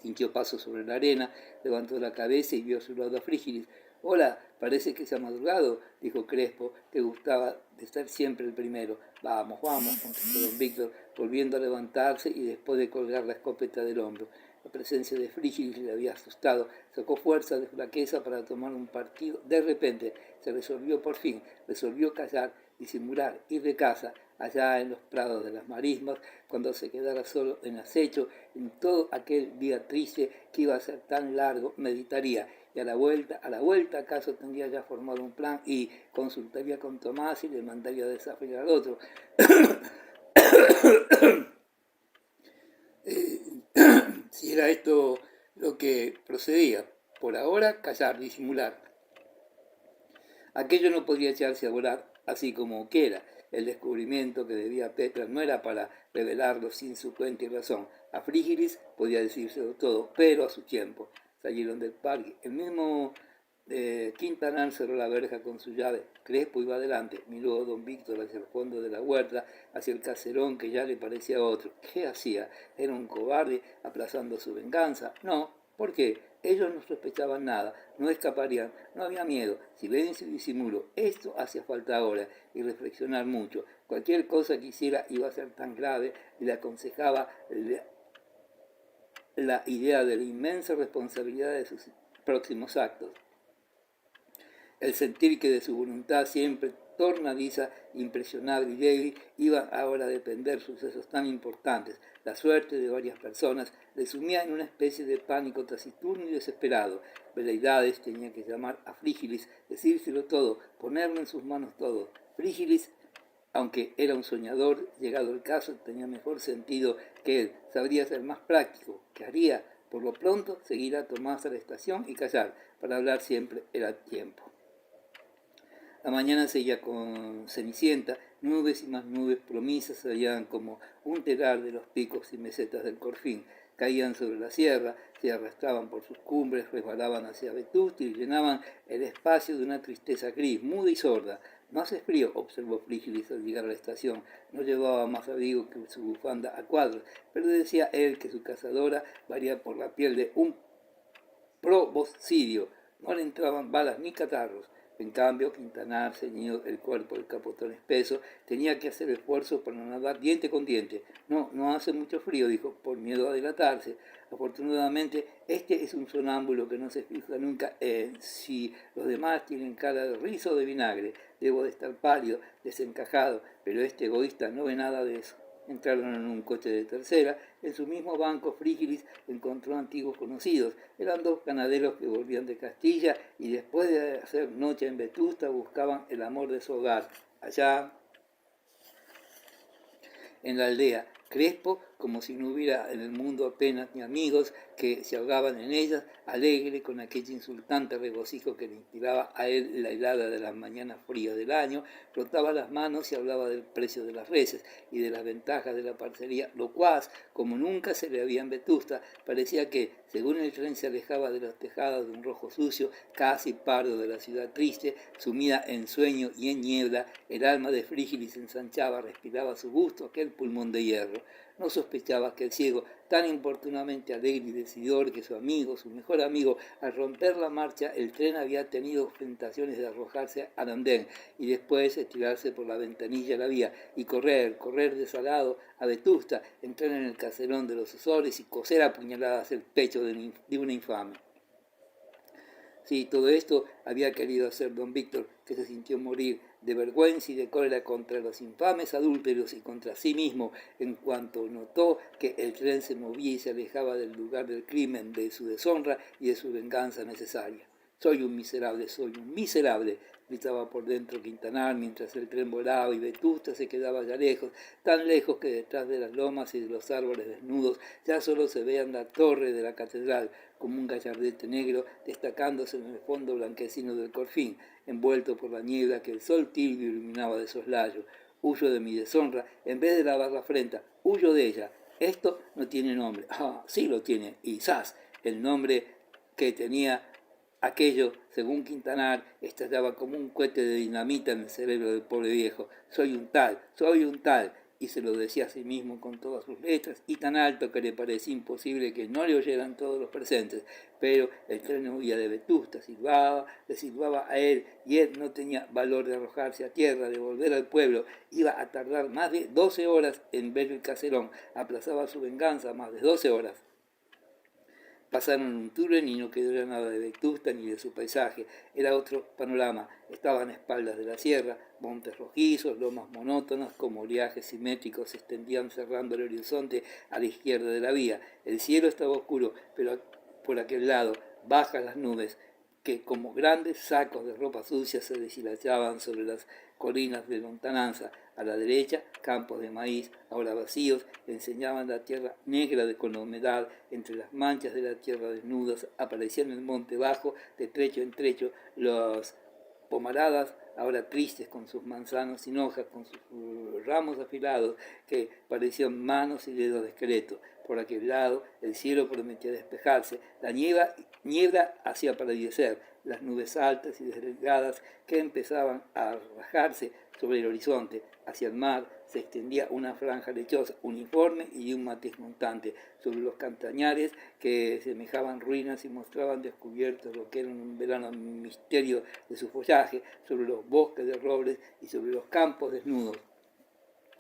Speaker 1: Sintió pasos sobre la arena, levantó la cabeza y vio a su lado a Frígilis. Hola, parece que se ha madrugado, dijo Crespo, que gustaba de ser siempre el primero. Vamos, vamos, contestó don Víctor, volviendo a levantarse y después de colgar la escopeta del hombro. La presencia de Frígilis le había asustado. Sacó fuerza de flaqueza para tomar un partido. De repente se resolvió por fin, resolvió callar, disimular, ir de casa, allá en los prados de las marismas, cuando se quedara solo en acecho, en todo aquel día triste que iba a ser tan largo, meditaría, y a la vuelta acaso tendría ya formado un plan y consultaría con Tomás y le mandaría desafiar al otro. Si era esto lo que procedía, por ahora callar, disimular. Aquello no podía echarse a volar así como quiera. El descubrimiento que debía Petra no era para revelarlo sin su cuenta y razón. A Frígilis podía decírselo todo, pero a su tiempo. Salieron del parque. El mismo Quintanar cerró la verja con su llave. Crespo iba adelante. Miró a don Víctor hacia el fondo de la huerta, hacia el caserón que ya le parecía otro. ¿Qué hacía? ¿Era un cobarde aplazando su venganza? No. ¿Por qué? Ellos no sospechaban nada, no escaparían, no había miedo. Silencio y disimulo. Esto hacía falta ahora, y reflexionar mucho. Cualquier cosa que hiciera iba a ser tan grave, y le aconsejaba la idea de la inmensa responsabilidad de sus próximos actos. El sentir que de su voluntad siempre tornadiza, impresionable y débil, iban ahora a depender sucesos tan importantes. La suerte de varias personas le sumía en una especie de pánico taciturno y desesperado. Veleidades tenía que llamar a Frígilis, decírselo todo, ponerlo en sus manos todo. Frígilis, aunque era un soñador, llegado el caso, tenía mejor sentido que él. Sabría ser más práctico. ¿Qué haría? Por lo pronto, seguir a Tomás a la estación y callar. Para hablar siempre era tiempo. La mañana seguía con cenicienta, nubes y más nubes promisas salían como un telar de los picos y mesetas del Corfín. Caían sobre la sierra, se arrastraban por sus cumbres, resbalaban hacia Vetusta y llenaban el espacio de una tristeza gris, muda y sorda. No hace frío, observó Frígilis al llegar a la estación. No llevaba más abrigo que su bufanda a cuadros, pero decía él que su cazadora valía por la piel de un proboscidio. No le entraban balas ni catarros. En cambio, Quintanar, ceñido el cuerpo del capotón espeso, tenía que hacer esfuerzo para nadar diente con diente. No hace mucho frío, dijo, por miedo a delatarse. Afortunadamente, este es un sonámbulo que no se fija nunca en si los demás tienen cara de rizo o de vinagre. Debo de estar pálido, desencajado, pero este egoísta no ve nada de eso. Entraron en un coche de tercera. En su mismo banco Frígilis encontró antiguos conocidos. Eran 2 ganaderos que volvían de Castilla y después de hacer noche en Vetusta buscaban el amor de su hogar. Allá en la aldea, Crespo como si no hubiera en el mundo apenas ni amigos, que se ahogaban en ellas, alegre con aquel insultante regocijo que le inspiraba a él la helada de las mañanas frías del año, frotaba las manos y hablaba del precio de las reses y de las ventajas de la parcería, locuaz, como nunca se le había en Vetusta. Parecía que, según el tren se alejaba de los tejados de un rojo sucio, casi pardo de la ciudad triste, sumida en sueño y en niebla, el alma de Frígilis se ensanchaba, respiraba a su gusto aquel pulmón de hierro. No sospechaba que el ciego, tan importunamente alegre y decidor que su amigo, su mejor amigo, al romper la marcha, el tren había tenido tentaciones de arrojarse al andén y después estirarse por la ventanilla de la vía y correr desalado a Vetusta, entrar en el caserón de los Osores y coser a puñaladas el pecho de una infame. Sí, todo esto había querido hacer don Víctor, que se sintió morir de vergüenza y de cólera contra los infames adúlteros y contra sí mismo, en cuanto notó que el tren se movía y se alejaba del lugar del crimen, de su deshonra y de su venganza necesaria. Soy un miserable, gritaba por dentro Quintanar mientras el tren volaba y Vetusta se quedaba ya lejos, tan lejos que detrás de las lomas y de los árboles desnudos ya solo se veían la torre de la catedral, como un gallardete negro destacándose en el fondo blanquecino del Corfín, envuelto por la niebla que el sol tibio iluminaba de soslayo. Huyo de mi deshonra, en vez de lavar la frente, huyo de ella. Esto no tiene nombre. Ah, sí lo tiene, y ¡zas! El nombre que tenía aquello, según Quintanar, estallaba como un cohete de dinamita en el cerebro del pobre viejo. Soy un tal, y se lo decía a sí mismo con todas sus letras, y tan alto que le parecía imposible que no le oyeran todos los presentes. Pero el tren huía de Vetusta, le silbaba a él, y él no tenía valor de arrojarse a tierra, de volver al pueblo. Iba a tardar más de 12 horas en ver el caserón, aplazaba su venganza más de 12 horas. Pasaron un túnel y no quedó ya nada de Vetusta ni de su paisaje. Era otro panorama. Estaban a espaldas de la sierra, montes rojizos, lomas monótonas, como oleajes simétricos se extendían cerrando el horizonte a la izquierda de la vía. El cielo estaba oscuro, pero por aquel lado, bajas las nubes, que como grandes sacos de ropa sucia se deshilachaban sobre las colinas de lontananza. A la derecha, campos de maíz, ahora vacíos, enseñaban la tierra negra con la humedad. Entre las manchas de la tierra desnudas aparecían en el monte bajo, de trecho en trecho, las pomaradas, ahora tristes con sus manzanos sin hojas, con sus ramos afilados que parecían manos y dedos de esqueleto. Por aquel lado, el cielo prometía despejarse, la niebla hacía palidecer, las nubes altas y delgadas que empezaban a rajarse sobre el horizonte. Hacia el mar se extendía una franja lechosa, uniforme y de un matiz montante, sobre los cantañares que semejaban ruinas y mostraban descubiertos lo que era un verano misterio de su follaje, sobre los bosques de robles y sobre los campos desnudos.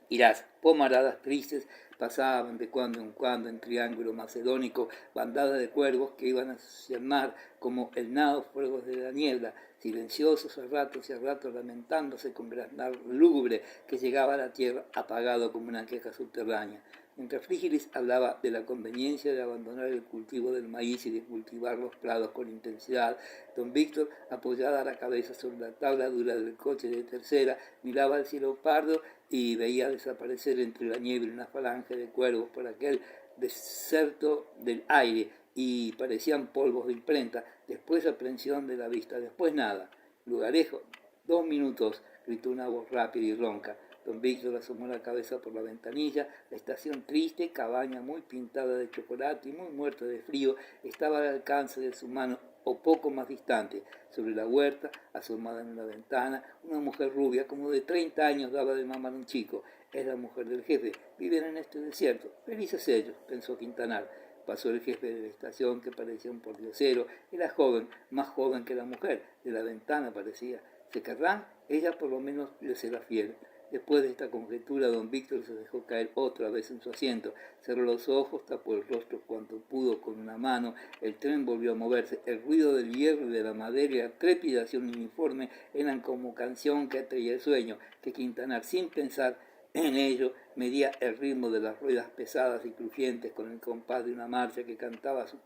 Speaker 1: Y las pomaradas tristes pasaban de cuando en cuando en triángulo macedónico, bandadas de cuervos que iban hacia el mar como el nado fuegos de la niebla, silenciosos a ratos y a ratos lamentándose con graznar lúgubre que llegaba a la tierra apagado como una queja subterránea. Mientras Frígilis hablaba de la conveniencia de abandonar el cultivo del maíz y de cultivar los prados con intensidad, don Víctor, apoyada la cabeza sobre la tabla dura del coche de tercera, miraba al cielo pardo y veía desaparecer entre la niebla una falange de cuervos por aquel deserto del aire, y parecían polvos de imprenta, después aprensión de la vista, después nada. Lugarejo, 2 minutos, gritó una voz rápida y ronca. Don Víctor asomó la cabeza por la ventanilla. La estación triste, cabaña muy pintada de chocolate y muy muerta de frío, estaba al alcance de su mano o poco más distante. Sobre la huerta, asomada en una ventana, una mujer rubia, como de 30 años, daba de mamar a un chico. Es la mujer del jefe. Viven en este desierto. Felices ellos, pensó Quintanar. Pasó el jefe de la estación, que parecía un pordiosero. Era joven, más joven que la mujer. De la ventana parecía. ¿Se querrán? Ella por lo menos le será fiel. Después de esta conjetura, don Víctor se dejó caer otra vez en su asiento, cerró los ojos, tapó el rostro cuanto pudo con una mano. El tren volvió a moverse. El ruido del hierro y de la madera y la trepidación uniforme eran como canción que atraía el sueño, que Quintanar, sin pensar en ello, medía el ritmo de las ruedas pesadas y crujientes con el compás de una marcha que cantaba su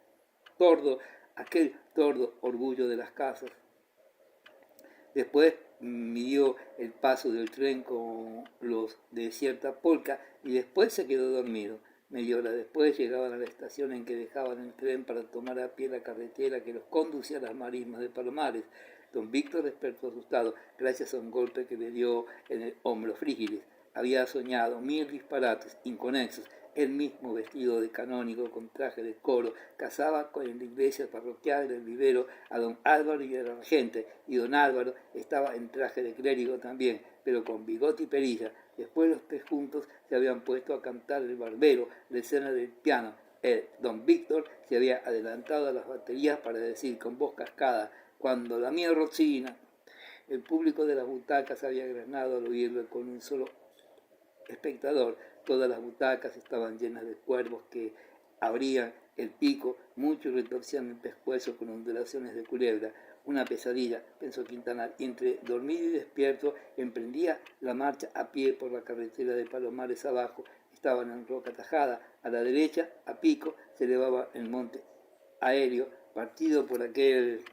Speaker 1: tordo, aquel tordo orgullo de las casas. Después midió el paso del tren con los de cierta polca y después se quedó dormido. Media hora después llegaban a la estación en que dejaban el tren para tomar a pie la carretera que los conducía a las marismas de Palomares. Don Víctor despertó asustado gracias a un golpe que le dio en el hombro Frígilis. Había soñado 1000 disparates inconexos. Él mismo, vestido de canónigo con traje de coro, casaba en la iglesia parroquial del vivero a don Álvaro y a la regente, y don Álvaro estaba en traje de clérigo también, pero con bigote y perilla. Después los tres juntos se habían puesto a cantar el barbero, la escena del piano. Don Víctor se había adelantado a las baterías para decir con voz cascada: «Cuando la mía Rosina». El público de las butacas había granado al oírlo con un solo espectador. Todas las butacas estaban llenas de cuervos que abrían el pico, muchos retorcían el pescuezo con ondulaciones de culebra. Una pesadilla, pensó Quintanar, y entre dormido y despierto emprendía la marcha a pie por la carretera de Palomares abajo. Estaban en Roca Tajada. A la derecha, a pico, se elevaba el monte Aéreo, partido por aquel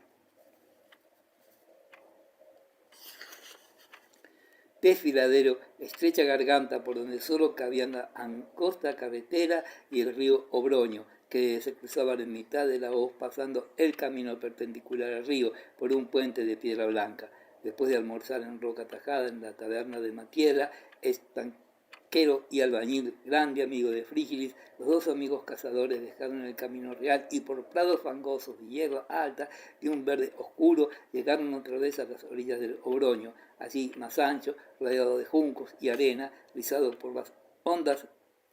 Speaker 1: desfiladero, estrecha garganta por donde solo cabían la angosta carretera y el río Obroño, que se cruzaban en mitad de la hoz pasando el camino perpendicular al río por un puente de piedra blanca. Después de almorzar en Roca Tajada, en la taberna de Matiela, estanquero y albañil, grande amigo de Frígilis, los dos amigos cazadores dejaron el camino real y por prados fangosos de hierba alta y un verde oscuro llegaron otra vez a las orillas del Obroño, allí más ancho, rodeado de juncos y arena, rizado por las ondas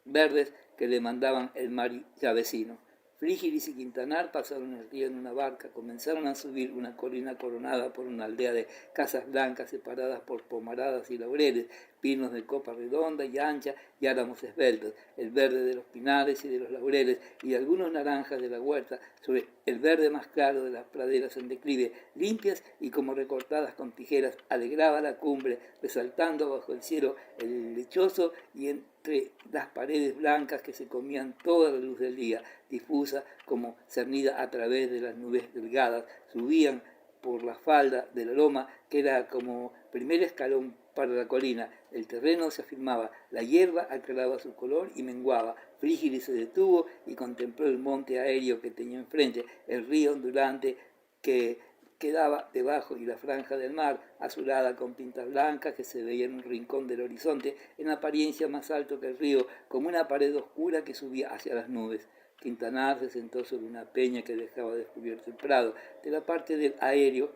Speaker 1: verdes que le mandaban el mar ya vecino. Frígilis y Quintanar pasaron el río en una barca, comenzaron a subir una colina coronada por una aldea de casas blancas separadas por pomaradas y laureles, pinos de copa redonda y ancha y álamos esbeltos, el verde de los pinares y de los laureles y de algunos naranjas de la huerta sobre el verde más claro de las praderas en declive, limpias y como recortadas con tijeras, alegraba la cumbre, resaltando bajo el cielo el lechoso y entre las paredes blancas que se comían toda la luz del día, difusa como cernida a través de las nubes delgadas, subían por la falda de la loma, que era como primer escalón para la colina. El terreno se afirmaba, la hierba aclaraba su color y menguaba. Frígilis se detuvo y contempló el monte aéreo que tenía enfrente, el río ondulante que quedaba debajo y la franja del mar, azulada con pintas blancas que se veía en un rincón del horizonte, en apariencia más alto que el río, como una pared oscura que subía hacia las nubes. Quintanar se sentó sobre una peña que dejaba descubierto el prado. De la parte del aéreo,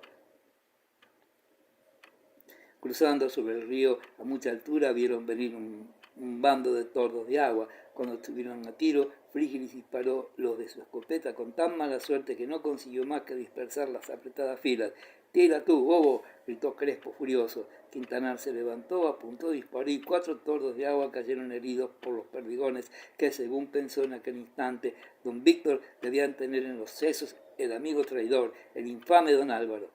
Speaker 1: cruzando sobre el río a mucha altura, vieron venir un bando de tordos de agua. Cuando estuvieron a tiro, Frígilis disparó los de su escopeta con tan mala suerte que no consiguió más que dispersar las apretadas filas. «Tira tú, bobo», gritó Crespo furioso. Quintanar se levantó, apuntó, disparó y 4 tordos de agua cayeron heridos por los perdigones que, según pensó en aquel instante, don Víctor debían tener en los sesos el amigo traidor, el infame don Álvaro.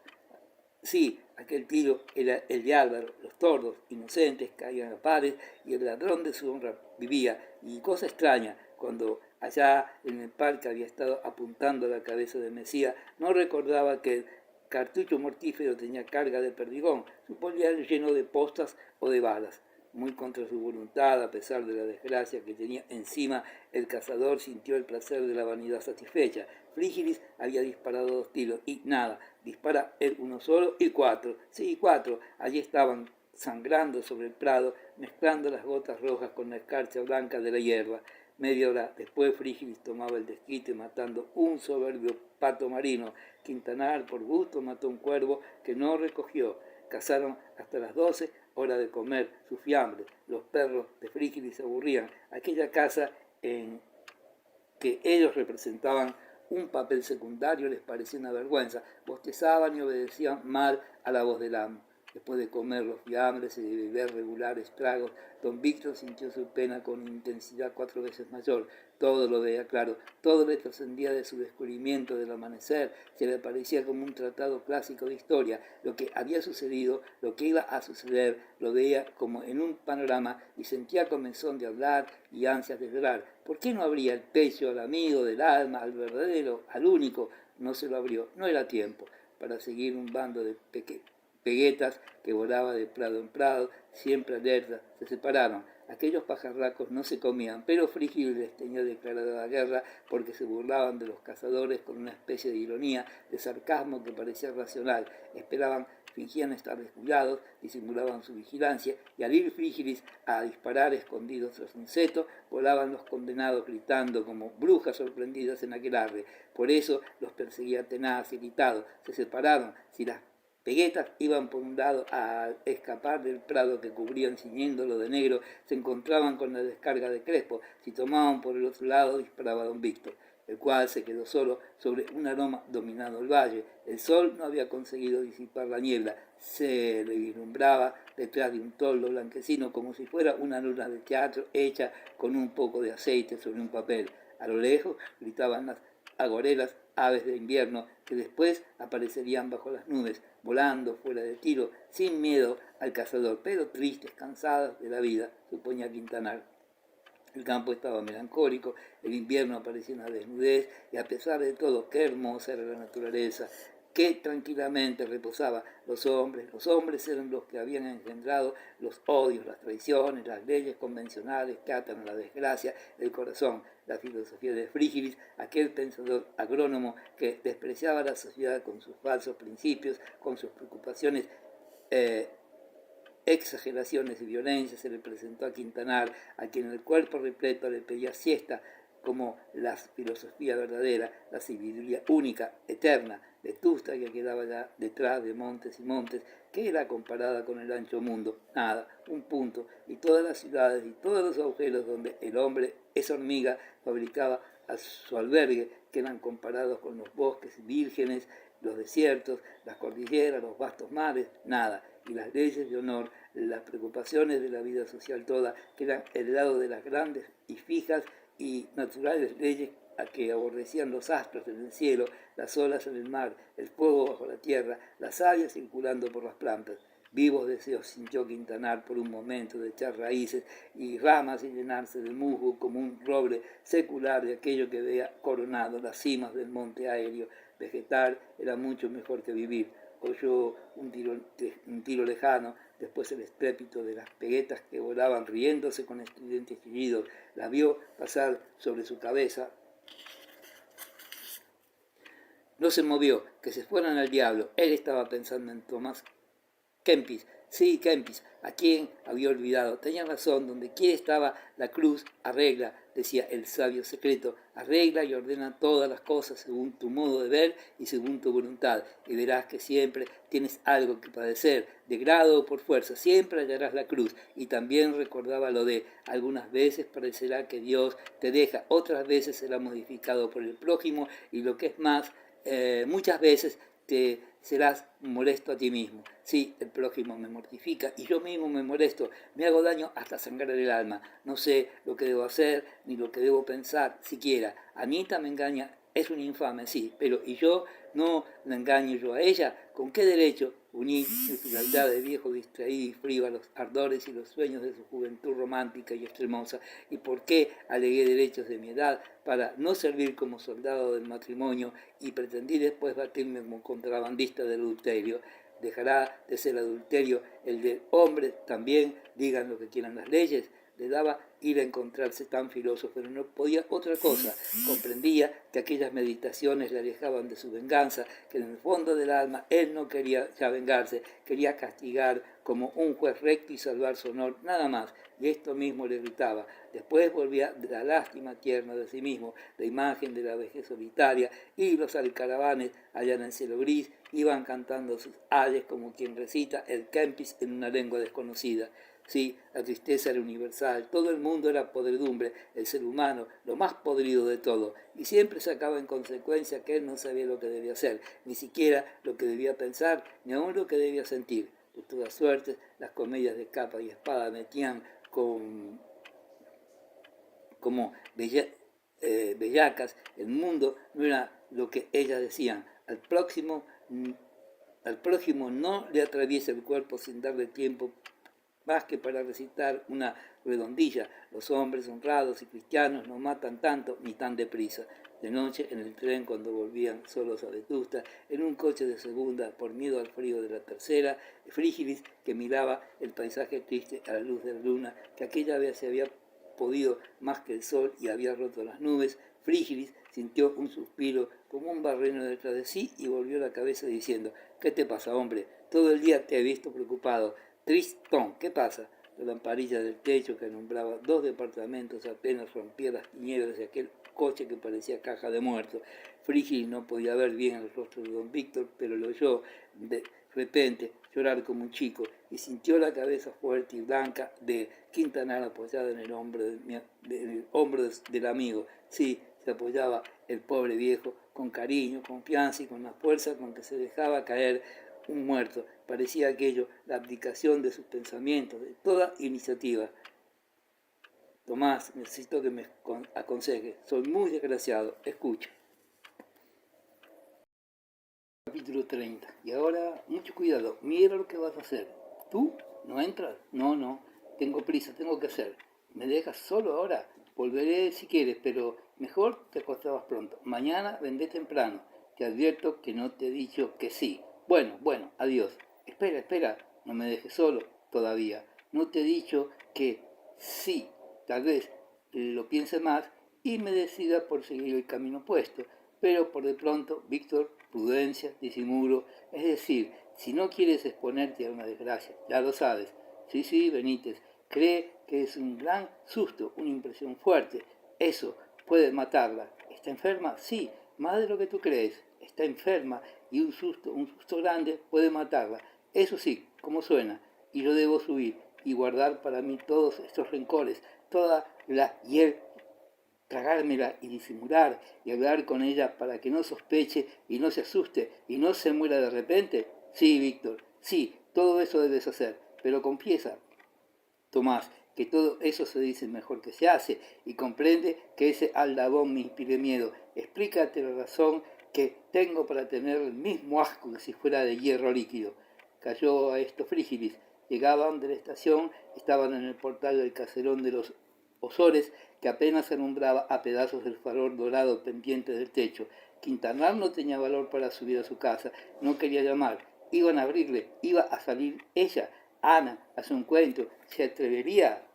Speaker 1: Sí, aquel tiro era el de Álvaro. Los tordos inocentes caían a pares y el ladrón de su honra vivía. Y cosa extraña, cuando allá en el parque había estado apuntando a la cabeza de Mesía, no recordaba que el cartucho mortífero tenía carga de perdigón, suponía lleno de postas o de balas. Muy contra su voluntad, a pesar de la desgracia que tenía encima, el cazador sintió el placer de la vanidad satisfecha. Frígilis había disparado 2 tiros y nada, dispara él uno solo y 4. Sí, 4. Allí estaban sangrando sobre el prado, mezclando las gotas rojas con la escarcha blanca de la hierba. Media hora después Frígilis tomaba el desquite matando un soberbio pato marino. Quintanar por gusto mató un cuervo que no recogió. Cazaron hasta las 12, hora de comer su fiambre. Los perros de Frígilis se aburrían. Aquella casa en que ellos representaban un papel secundario les parecía una vergüenza. Bostezaban y obedecían mal a la voz del amo. Después de comer los fiambres y de beber regulares tragos, don Víctor sintió su pena con intensidad 4 veces mayor. Todo lo veía claro, todo le trascendía de su descubrimiento del amanecer, se le parecía como un tratado clásico de historia. Lo que había sucedido, lo que iba a suceder, lo veía como en un panorama y sentía comezón de hablar y ansias de llorar. ¿Por qué no abría el pecho al amigo del alma, al verdadero, al único? No se lo abrió, no era tiempo para seguir un bando de peguetas que volaba de prado en prado, siempre alerta. Se separaron. Aquellos pajarracos no se comían, pero Frígilis les tenía declarada la guerra porque se burlaban de los cazadores con una especie de ironía, de sarcasmo que parecía racional. Fingían estar descuidados, disimulaban su vigilancia, y al ir Frígilis a disparar escondidos tras un seto, volaban los condenados gritando como brujas sorprendidas en aquelarre. Por eso los perseguía tenaz, irritado. Se separaron. Si las peguetas iban por un lado a escapar del prado que cubrían ciñéndolo de negro, se encontraban con la descarga de Crespo. Si tomaban por el otro lado, disparaba don Víctor, el cual se quedó solo sobre una loma dominando el valle. El sol no había conseguido disipar la niebla, se le vislumbraba detrás de un toldo blanquecino como si fuera una luna de teatro hecha con un poco de aceite sobre un papel. A lo lejos gritaban las agorelas, aves de invierno, que después aparecerían bajo las nubes, volando fuera de tiro, sin miedo al cazador, pero tristes, cansadas de la vida, suponía Quintanar. El campo estaba melancólico, el invierno aparecía una desnudez, y a pesar de todo, qué hermosa era la naturaleza, qué tranquilamente reposaba. Los hombres eran los que habían engendrado los odios, las traiciones, las leyes convencionales que atan a la desgracia del corazón. La filosofía de Frígilis, aquel pensador agrónomo que despreciaba la sociedad con sus falsos principios, con sus preocupaciones exageraciones y violencia, se le presentó a Quintanar, a quien el cuerpo repleto le pedía siesta, como la filosofía verdadera, la sabiduría única, eterna, vetusta que quedaba ya detrás de montes y montes, que era comparada con el ancho mundo, nada, un punto, y todas las ciudades y todos los agujeros donde el hombre, esa hormiga, fabricaba a su albergue, que eran comparados con los bosques vírgenes, los desiertos, las cordilleras, los vastos mares, nada, y las leyes de honor, las preocupaciones de la vida social toda, que eran el lado de las grandes y fijas y naturales leyes a que aborrecían los astros en el cielo, las olas en el mar, el fuego bajo la tierra, las aves circulando por las plantas. Vivos deseos sintió Quintanar por un momento de echar raíces y ramas y llenarse de musgo como un roble secular de aquello que veía coronado las cimas del monte aéreo. Vegetar era mucho mejor que vivir. Oyó un tiro lejano, después el estrépito de las peguetas que volaban riéndose con estridentes chillidos. La vio pasar sobre su cabeza. No se movió, que se fueran al diablo. Él estaba pensando en Tomás Kempis. Sí, Kempis, a quien había olvidado. Tenía razón, donde quiera estaba la cruz, arregla, decía el sabio secreto, arregla y ordena todas las cosas según tu modo de ver y según tu voluntad, y verás que siempre tienes algo que padecer, de grado o por fuerza, siempre hallarás la cruz. Y también recordaba lo de, algunas veces parecerá que Dios te deja, otras veces será modificado por el prójimo, y lo que es más, muchas veces te serás molesto a ti mismo. Sí, el prójimo me mortifica y yo mismo me molesto, me hago daño hasta sangrar el alma. No sé lo que debo hacer ni lo que debo pensar siquiera. Anita me engaña, es un infame, sí, pero ¿y yo no la engaño yo a ella? ¿Con qué derecho uní mi frialdad de viejo distraído y frío a los ardores y los sueños de su juventud romántica y extremosa? ¿Y por qué alegué derechos de mi edad para no servir como soldado del matrimonio y pretendí después batirme como contrabandista del adulterio? ¿Dejará de ser adulterio el del hombre también? Digan lo que quieran las leyes. Le daba ir a encontrarse tan filósofo, pero no podía otra cosa. Comprendía que aquellas meditaciones le alejaban de su venganza, que en el fondo del alma él no quería ya vengarse, quería castigar como un juez recto y salvar su honor, nada más. Y esto mismo le gritaba. Después volvía la lástima tierna de sí mismo, la imagen de la vejez solitaria, y los alcaravanes allá en el cielo gris iban cantando sus ayes como quien recita el Kempis en una lengua desconocida. Sí, la tristeza era universal, todo el mundo era podredumbre, el ser humano, lo más podrido de todo, y siempre sacaba en consecuencia que él no sabía lo que debía hacer, ni siquiera lo que debía pensar, ni aún lo que debía sentir. De todas suertes, las comedias de capa y espada metían como bellacas, el mundo no era lo que ellas decían, al próximo no le atraviesa el cuerpo sin darle tiempo más que para recitar una redondilla. Los hombres honrados y cristianos no matan tanto ni tan deprisa. de noche, en el tren cuando volvían solos a Vetusta, en un coche de segunda por miedo al frío de la tercera, Frígilis, que miraba el paisaje triste a la luz de la luna, que aquella vez se había podido más que el sol y había roto las nubes, Frígilis sintió un suspiro como un barreno detrás de sí y volvió la cabeza diciendo: «¿Qué te pasa, hombre? Todo el día te he visto preocupado. Tristón, ¿qué pasa?». La lamparilla del techo que alumbraba 2 departamentos apenas rompía las tinieblas de aquel coche que parecía caja de muertos. Frígilis no podía ver bien el rostro de don Víctor, pero lo oyó de repente llorar como un chico y sintió la cabeza fuerte y blanca de Quintanar apoyada en el hombro, del amigo. Sí, se apoyaba el pobre viejo con cariño, confianza y con la fuerza con que se dejaba caer un muerto. Parecía aquello la abdicación de sus pensamientos, de toda iniciativa. «Tomás, necesito que me aconseje. Soy muy desgraciado. Escucha». Capítulo 30. Y ahora, mucho cuidado. Mira lo que vas a hacer. ¿Tú? ¿No entras? No. Tengo prisa, tengo que hacer. ¿Me dejas solo ahora? Volveré si quieres, pero mejor te acostabas pronto. Mañana vendré temprano. Te advierto que no te he dicho que sí. Bueno, adiós. Espera. No me dejes solo todavía. No te he dicho que sí. Tal vez lo piense más y me decida por seguir el camino opuesto. Pero por de pronto, Víctor, prudencia, disimulo, es decir, si no quieres exponerte a una desgracia, ya lo sabes. Sí, Benítez, cree que es un gran susto, una impresión fuerte. Eso puede matarla. ¿Está enferma? Sí, más de lo que tú crees. Está enferma y un susto grande puede matarla. Eso sí, como suena. Y yo debo subir y guardar para mí todos estos rencores, toda la hiel, tragármela y disimular y hablar con ella para que no sospeche y no se asuste y no se muera de repente. Sí, Víctor, sí, todo eso debes hacer, pero confiesa, Tomás, que todo eso se dice mejor que se hace y comprende que ese aldabón me inspire miedo. Explícate la razón que tengo para tener el mismo asco que si fuera de hierro líquido. Cayó a esto Frígilis. Llegaban de la estación, estaban en el portal del caserón de los Osores, que apenas alumbraba a pedazos del farol dorado pendiente del techo. Quintanar no tenía valor para subir a su casa, no quería llamar. Iban a abrirle, iba a salir ella. Ana, hace un cuento, se atrevería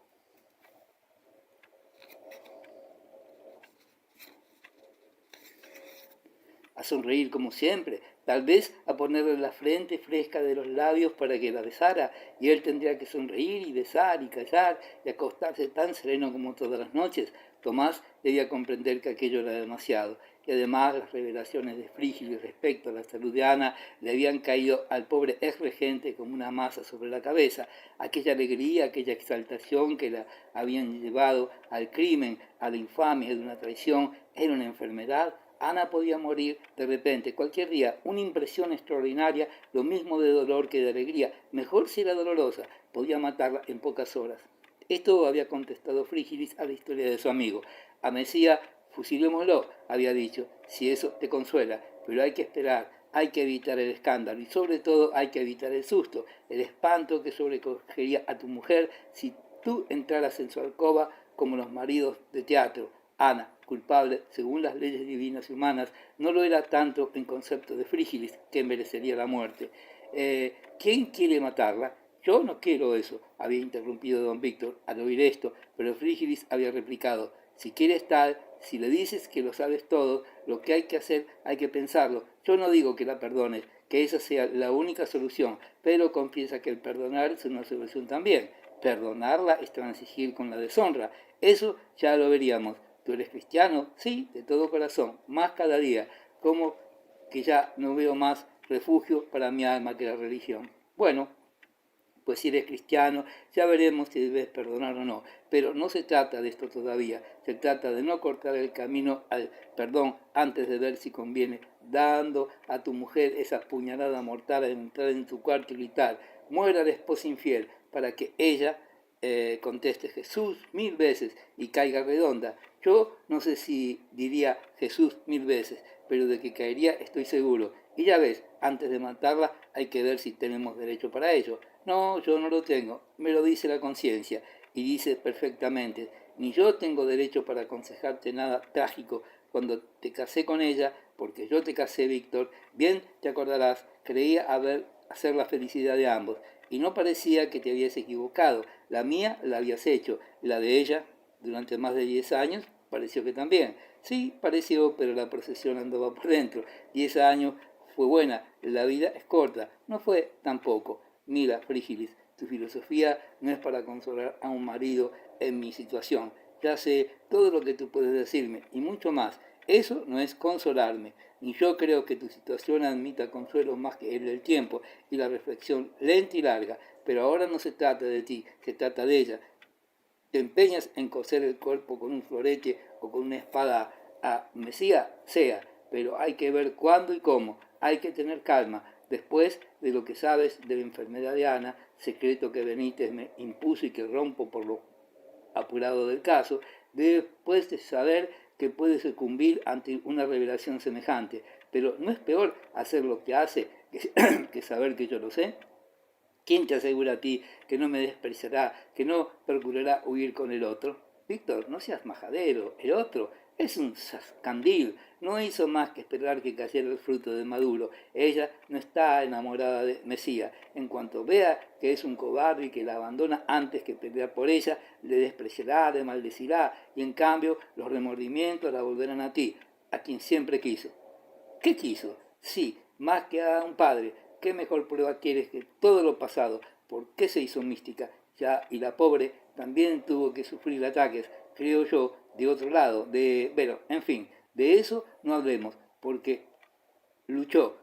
Speaker 1: a sonreír como siempre, tal vez a ponerle la frente fresca de los labios para que la besara, y él tendría que sonreír y besar y callar y acostarse tan sereno como todas las noches. Tomás debía comprender que aquello era demasiado, y además las revelaciones de Frígilis respecto a la salud de Ana le habían caído al pobre ex regente como una masa sobre la cabeza. Aquella alegría, aquella exaltación que la habían llevado al crimen, a la infamia de una traición, era una enfermedad. Ana podía morir de repente, cualquier día, una impresión extraordinaria, lo mismo de dolor que de alegría, mejor si era dolorosa, podía matarla en pocas horas. Esto había contestado Frígilis a la historia de su amigo. A Mesía, fusilémoslo, había dicho, si eso te consuela, pero hay que esperar, hay que evitar el escándalo y sobre todo hay que evitar el susto, el espanto que sobrecogería a tu mujer si tú entraras en su alcoba como los maridos de teatro. Ana, culpable según las leyes divinas y humanas, no lo era tanto en concepto de Frígilis, que merecería la muerte. ¿Quién quiere matarla? Yo no quiero eso, había interrumpido don Víctor al oír esto, pero Frígilis había replicado, si quieres tal, si le dices que lo sabes todo, lo que hay que hacer hay que pensarlo. Yo no digo que la perdones, que esa sea la única solución, pero confiesa que el perdonar es una solución también. Perdonarla es transigir con la deshonra. Eso ya lo veríamos. ¿Tú eres cristiano? Sí, de todo corazón, más cada día, como que ya no veo más refugio para mi alma que la religión. Bueno, pues si eres cristiano, ya veremos si debes perdonar o no. Pero no se trata de esto todavía, se trata de no cortar el camino al perdón antes de ver si conviene, dando a tu mujer esa puñalada mortal al entrar en tu cuarto y gritar, muera la esposa infiel, para que ella conteste Jesús 1000 veces y caiga redonda. Yo no sé si diría Jesús 1000 veces, pero de que caería estoy seguro. Y ya ves, antes de matarla hay que ver si tenemos derecho para ello. No, yo no lo tengo, me lo dice la conciencia, y dice perfectamente, ni yo tengo derecho para aconsejarte nada trágico, cuando te casé con ella, porque yo te casé, Víctor, bien te acordarás, creía hacer la felicidad de ambos, y no parecía que te habías equivocado. La mía la habías hecho, la de ella, durante más de 10 años, pareció que también. Sí, pareció, pero la procesión andaba por dentro. 10 años fue buena, la vida es corta, no fue tampoco. Mira, Frígilis, tu filosofía no es para consolar a un marido en mi situación. Ya sé todo lo que tú puedes decirme y mucho más. Eso no es consolarme. Ni yo creo que tu situación admita consuelo más que el del tiempo y la reflexión lenta y larga. Pero ahora no se trata de ti, se trata de ella. Te empeñas en coser el cuerpo con un florete o con una espada a Mesía, sea, pero hay que ver cuándo y cómo. Hay que tener calma. Después de lo que sabes de la enfermedad de Ana, secreto que Benítez me impuso y que rompo por lo apurado del caso, después de saber que puede sucumbir ante una revelación semejante. Pero ¿no es peor hacer lo que hace que saber que yo lo sé? ¿Quién te asegura a ti que no me despreciará, que no procurará huir con el otro? Víctor, no seas majadero. El otro es un candil. No hizo más que esperar que cayera el fruto de Maduro. Ella no está enamorada de Mesía. En cuanto vea que es un cobarde y que la abandona antes que pelear por ella, le despreciará, le maldecirá. Y en cambio, los remordimientos la volverán a ti, a quien siempre quiso. ¿Qué quiso? Sí, más que a un padre. ¿Qué mejor prueba quieres que todo lo pasado? ¿Por qué se hizo mística? Ya, y la pobre también tuvo que sufrir ataques, creo yo, de otro lado, bueno, en fin, de eso no hablemos, porque luchó,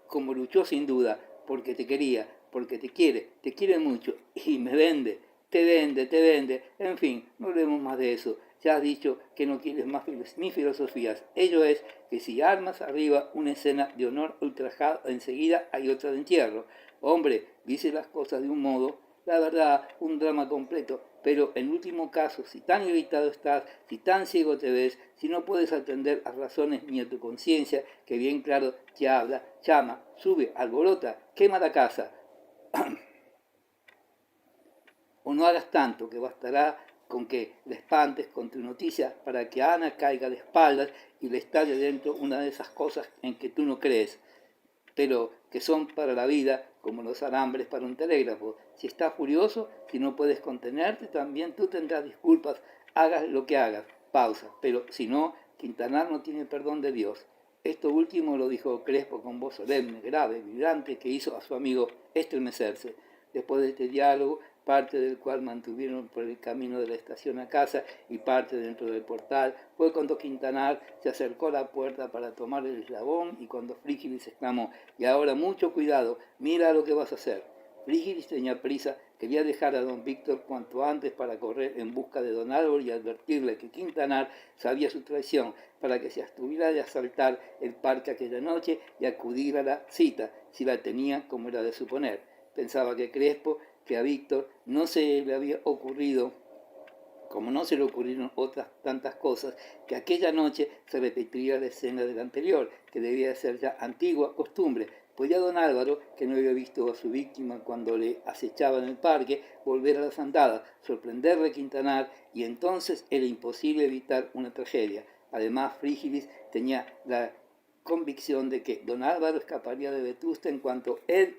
Speaker 1: como luchó sin duda, porque te quería, porque te quiere mucho, y me te vende, en fin, no hablemos más de eso. Ya has dicho que no quieres más mis filosofías. Ello es que si armas arriba una escena de honor ultrajado, enseguida hay otra de entierro. Hombre, dice las cosas de un modo, la verdad, un drama completo, pero en último caso, si tan irritado estás, si tan ciego te ves, si no puedes atender a razones ni a tu conciencia, que bien claro te habla, llama, sube, alborota, quema la casa, o no hagas tanto, que bastará con que le espantes con tu noticia para que Ana caiga de espaldas y le estalle dentro una de esas cosas en que tú no crees, pero que son para la vida como los alambres para un telégrafo. Si estás furioso, si no puedes contenerte, también tú tendrás disculpas, hagas lo que hagas. Pausa. Pero si no, Quintanar no tiene perdón de Dios. Esto último lo dijo Crespo con voz solemne, grave, vibrante, que hizo a su amigo estremecerse. Después de este diálogo, parte del cual mantuvieron por el camino de la estación a casa y parte dentro del portal, fue cuando Quintanar se acercó a la puerta para tomar el eslabón y cuando Frígilis exclamó, y ahora mucho cuidado, mira lo que vas a hacer. Frígilis tenía prisa, quería dejar a don Víctor cuanto antes para correr en busca de don Álvaro y advertirle que Quintanar sabía su traición, para que se abstuviera de asaltar el parque aquella noche y acudir a la cita, si la tenía como era de suponer. Pensaba que Crespo, que a Víctor no se le había ocurrido, como no se le ocurrieron otras tantas cosas, que aquella noche se repetiría la escena del anterior, que debía ser ya antigua costumbre, pues ya don Álvaro, que no había visto a su víctima cuando le acechaba en el parque, volver a las andadas, sorprenderle a Quintanar, y entonces era imposible evitar una tragedia. Además, Frígilis tenía la convicción de que don Álvaro escaparía de Vetusta en cuanto él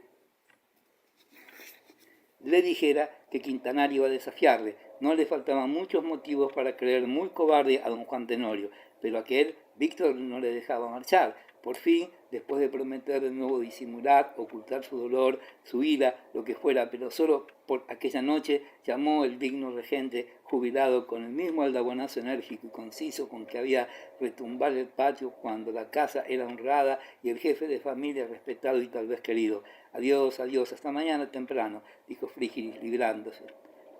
Speaker 1: le dijera que Quintanar iba a desafiarle. No le faltaban muchos motivos para creer muy cobarde a don Juan Tenorio, pero aquel Víctor no le dejaba marchar. Por fin, después de prometer de nuevo disimular, ocultar su dolor, su ira, lo que fuera, pero solo por aquella noche, llamó el digno regente jubilado con el mismo aldabonazo enérgico y conciso con que había retumbar el patio cuando la casa era honrada y el jefe de familia respetado y tal vez querido. Adiós, adiós, hasta mañana temprano, dijo Frígilis librándose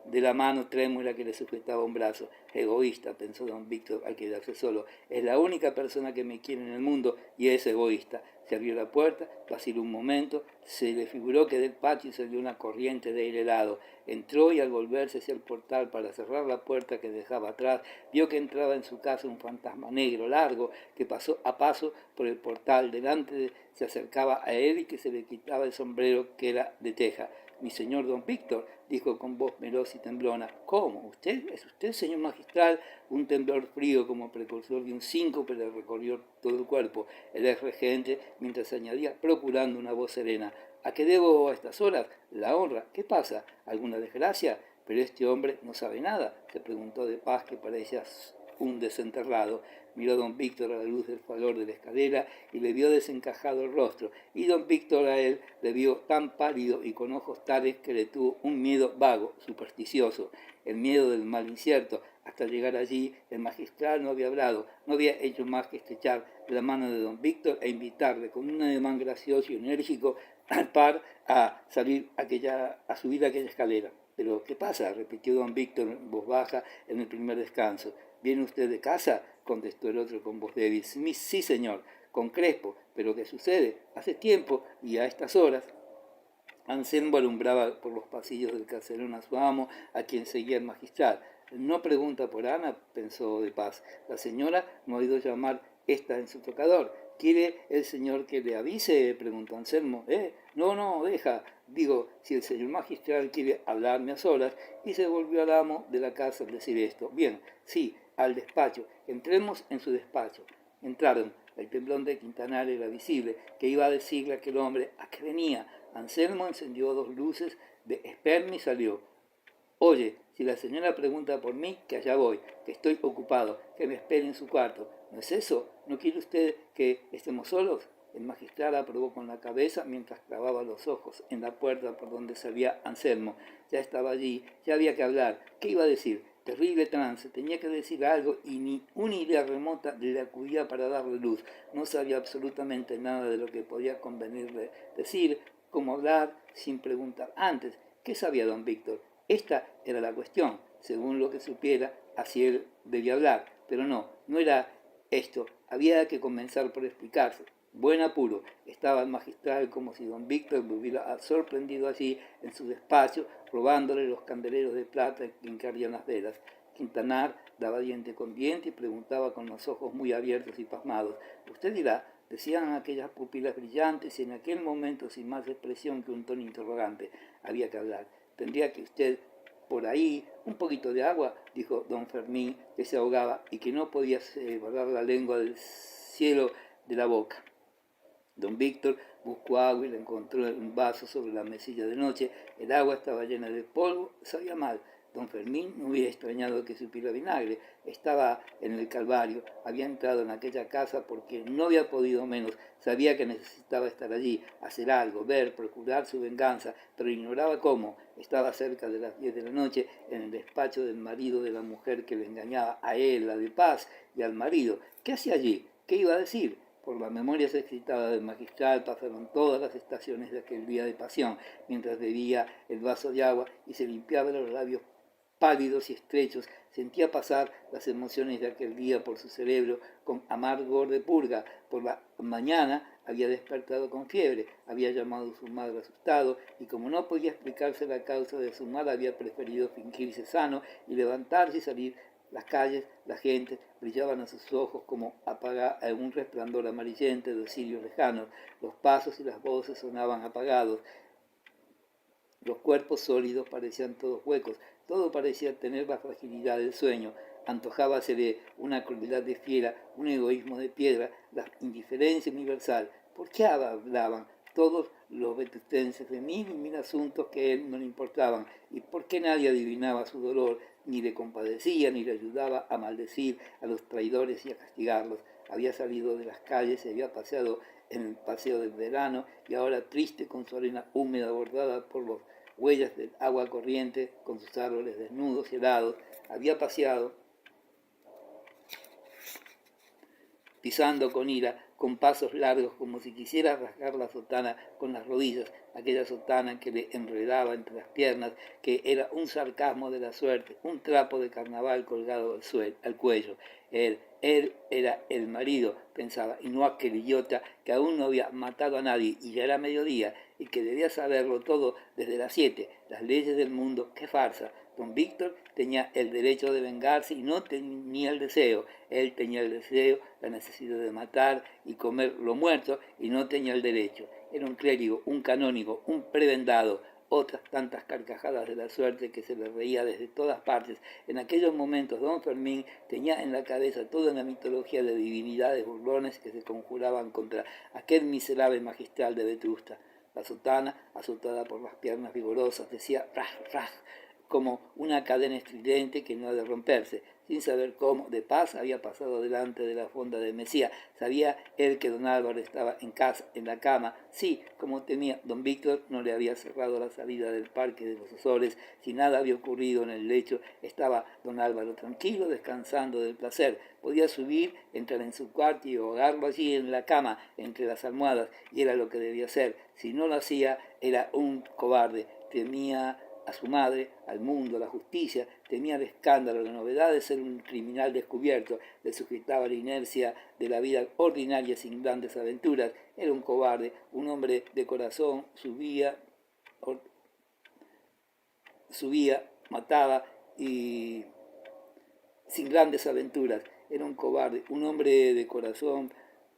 Speaker 1: de la mano trémula que le sujetaba un brazo. Egoísta, pensó don Víctor al quedarse solo. Es la única persona que me quiere en el mundo y es egoísta. Se abrió la puerta, vaciló un momento, se le figuró que del patio salió una corriente de aire helado. Entró y al volverse hacia el portal para cerrar la puerta que dejaba atrás, vio que entraba en su casa un fantasma negro largo que pasó a paso por el portal delante, se acercaba a él y que se le quitaba el sombrero que era de teja. mi señor don Víctor, dijo con voz melosa y temblona. ¿Cómo? ¿Usted? ¿Es usted, señor magistral? Un temblor frío como precursor de un síncope le recorrió todo el cuerpo. El ex regente, mientras añadía, procurando una voz serena. ¿A qué debo a estas horas? La honra. ¿Qué pasa? ¿Alguna desgracia? Pero este hombre no sabe nada, se preguntó de Paz, que parecía un desenterrado. Miró a don Víctor a la luz del farol de la escalera y le vio desencajado el rostro, y don Víctor a él le vio tan pálido y con ojos tales que le tuvo un miedo vago, supersticioso, el miedo del mal incierto. Hasta llegar allí, el magistral no había hablado, no había hecho más que estrechar la mano de don Víctor e invitarle con un ademán gracioso y enérgico al par a subir aquella escalera. ¿Pero qué pasa?, repitió don Víctor en voz baja en el primer descanso. ¿Viene usted de casa?, contestó el otro con voz débil. Sí, señor, con Crespo. ¿Pero qué sucede? Hace tiempo, y a estas horas. Anselmo alumbraba por los pasillos del caserón a su amo, a quien seguía el magistral. No pregunta por Ana, pensó de Paz. La señora no ha oído llamar esta en su tocador. ¿Quiere el señor que le avise?, preguntó Anselmo. No, deja. Digo, si el señor magistral quiere hablarme a solas. Y se volvió al amo de la casa al decir esto. Bien, sí, al despacho. Entremos en su despacho. Entraron. El temblón de Quintanar era visible, que iba a decirle a aquel hombre a qué venía. Anselmo encendió 2 luces de esperma y salió. Oye, si la señora pregunta por mí, que allá voy, que estoy ocupado, que me espere en su cuarto. ¿No es eso? ¿No quiere usted que estemos solos? El magistral aprobó con la cabeza mientras clavaba los ojos en la puerta por donde salía Anselmo. Ya estaba allí, ya había que hablar. ¿Qué iba a decir? Terrible trance, tenía que decir algo y ni una idea remota le acudía para darle luz. No sabía absolutamente nada de lo que podía convenirle decir, cómo hablar, sin preguntar antes. ¿Qué sabía don Víctor? Esta era la cuestión. Según lo que supiera, así él debía hablar. Pero no era esto. Había que comenzar por explicarse. Buen apuro. Estaba el magistral como si don Víctor lo hubiera sorprendido allí en su despacho, robándole los candeleros de plata en que ardían las velas. Quintanar daba diente con diente y preguntaba con los ojos muy abiertos y pasmados. Usted dirá, decían aquellas pupilas brillantes y en aquel momento sin más expresión que un tono interrogante. Había que hablar. Tendría que usted por ahí un poquito de agua, dijo don Fermín, que se ahogaba y que no podía separar la lengua del cielo de la boca. Don Víctor buscó agua y la encontró en un vaso sobre la mesilla de noche. El agua estaba llena de polvo, sabía mal. Don Fermín no hubiera extrañado que supiera vinagre. Estaba en el Calvario, había entrado en aquella casa porque no había podido menos. Sabía que necesitaba estar allí, hacer algo, ver, procurar su venganza, pero ignoraba cómo. Estaba cerca de las 10 de la noche en el despacho del marido de la mujer que le engañaba a él, a de Paz, y al marido. ¿Qué hacía allí? ¿Qué iba a decir? Por las memorias excitadas del magistral pasaron todas las estaciones de aquel día de pasión, mientras bebía el vaso de agua y se limpiaba los labios pálidos y estrechos, sentía pasar las emociones de aquel día por su cerebro con amargor de purga. Por la mañana había despertado con fiebre, había llamado a su madre asustado y como no podía explicarse la causa de su mal, había preferido fingirse sano y levantarse y salir. Las calles, la gente, brillaban a sus ojos como apagada un resplandor amarillento de cirios lejanos. Los pasos y las voces sonaban apagados. Los cuerpos sólidos parecían todos huecos. Todo parecía tener la fragilidad del sueño. Antojábasele una crueldad de fiera, un egoísmo de piedra, la indiferencia universal. ¿Por qué hablaban todos los vetustenses de mil y mil asuntos que a él no le importaban? ¿Y por qué nadie adivinaba su dolor, ni le compadecía, ni le ayudaba a maldecir a los traidores y a castigarlos? Había salido de las calles, se había paseado en el paseo del verano y ahora triste con su arena húmeda bordada por las huellas del agua corriente, con sus árboles desnudos y helados, había paseado pisando con ira, con pasos largos, como si quisiera rasgar la sotana con las rodillas, aquella sotana que le enredaba entre las piernas, que era un sarcasmo de la suerte, un trapo de carnaval colgado al cuello. Él era el marido, pensaba, y no aquel idiota que aún no había matado a nadie y ya era mediodía y que debía saberlo todo desde las 7. Las leyes del mundo, qué farsa. Don Víctor tenía el derecho de vengarse y no tenía el deseo. Él tenía el deseo, la necesidad de matar y comer lo muerto y no tenía el derecho. Era un clérigo, un canónigo, un prebendado. otras tantas carcajadas de la suerte que se le reía desde todas partes. En aquellos momentos don Fermín tenía en la cabeza toda una mitología de divinidades burlones que se conjuraban contra aquel miserable magistral de Vetusta. La sotana, azotada por las piernas vigorosas, decía raj, raj, como una cadena estridente que no ha de romperse. Sin saber cómo, de paz había pasado delante de la fonda de Mesía. Sabía él que don Álvaro estaba en casa, en la cama. Sí, como temía, don Víctor no le había cerrado la salida del Parque de los Ozores. Si nada había ocurrido en el lecho, estaba don Álvaro tranquilo, descansando del placer. Podía subir, entrar en su cuarto y ahogarlo allí en la cama, entre las almohadas, y era lo que debía hacer. Si no lo hacía, era un cobarde. Temía a su madre, al mundo, a la justicia, temía el escándalo, la novedad de ser un criminal descubierto, le sujetaba la inercia de la vida ordinaria sin grandes aventuras. Era un cobarde, un hombre de corazón, subía, mataba y sin grandes aventuras. Era un cobarde, un hombre de corazón,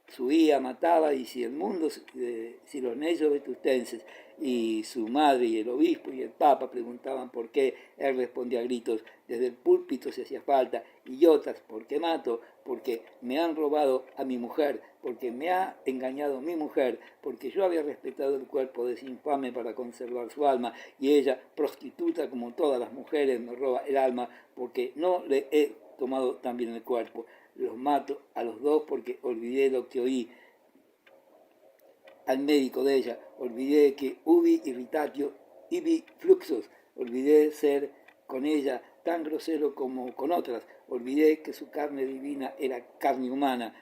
Speaker 1: subía, mataba, y si el mundo, si los necios vetustenses y su madre y el obispo y el papa preguntaban por qué, él respondía a gritos desde el púlpito si hacía falta, y otras, ¿por qué mato? Porque me han robado a mi mujer, porque me ha engañado mi mujer, porque yo había respetado el cuerpo de ese infame para conservar su alma, y ella, prostituta como todas las mujeres, me roba el alma, porque no le he tomado también el cuerpo. Los mato a los dos porque olvidé lo que oí al médico de ella, olvidé que ubi irritatio, ibi fluxus, olvidé ser con ella tan grosero como con otras, olvidé que su carne divina era carne humana.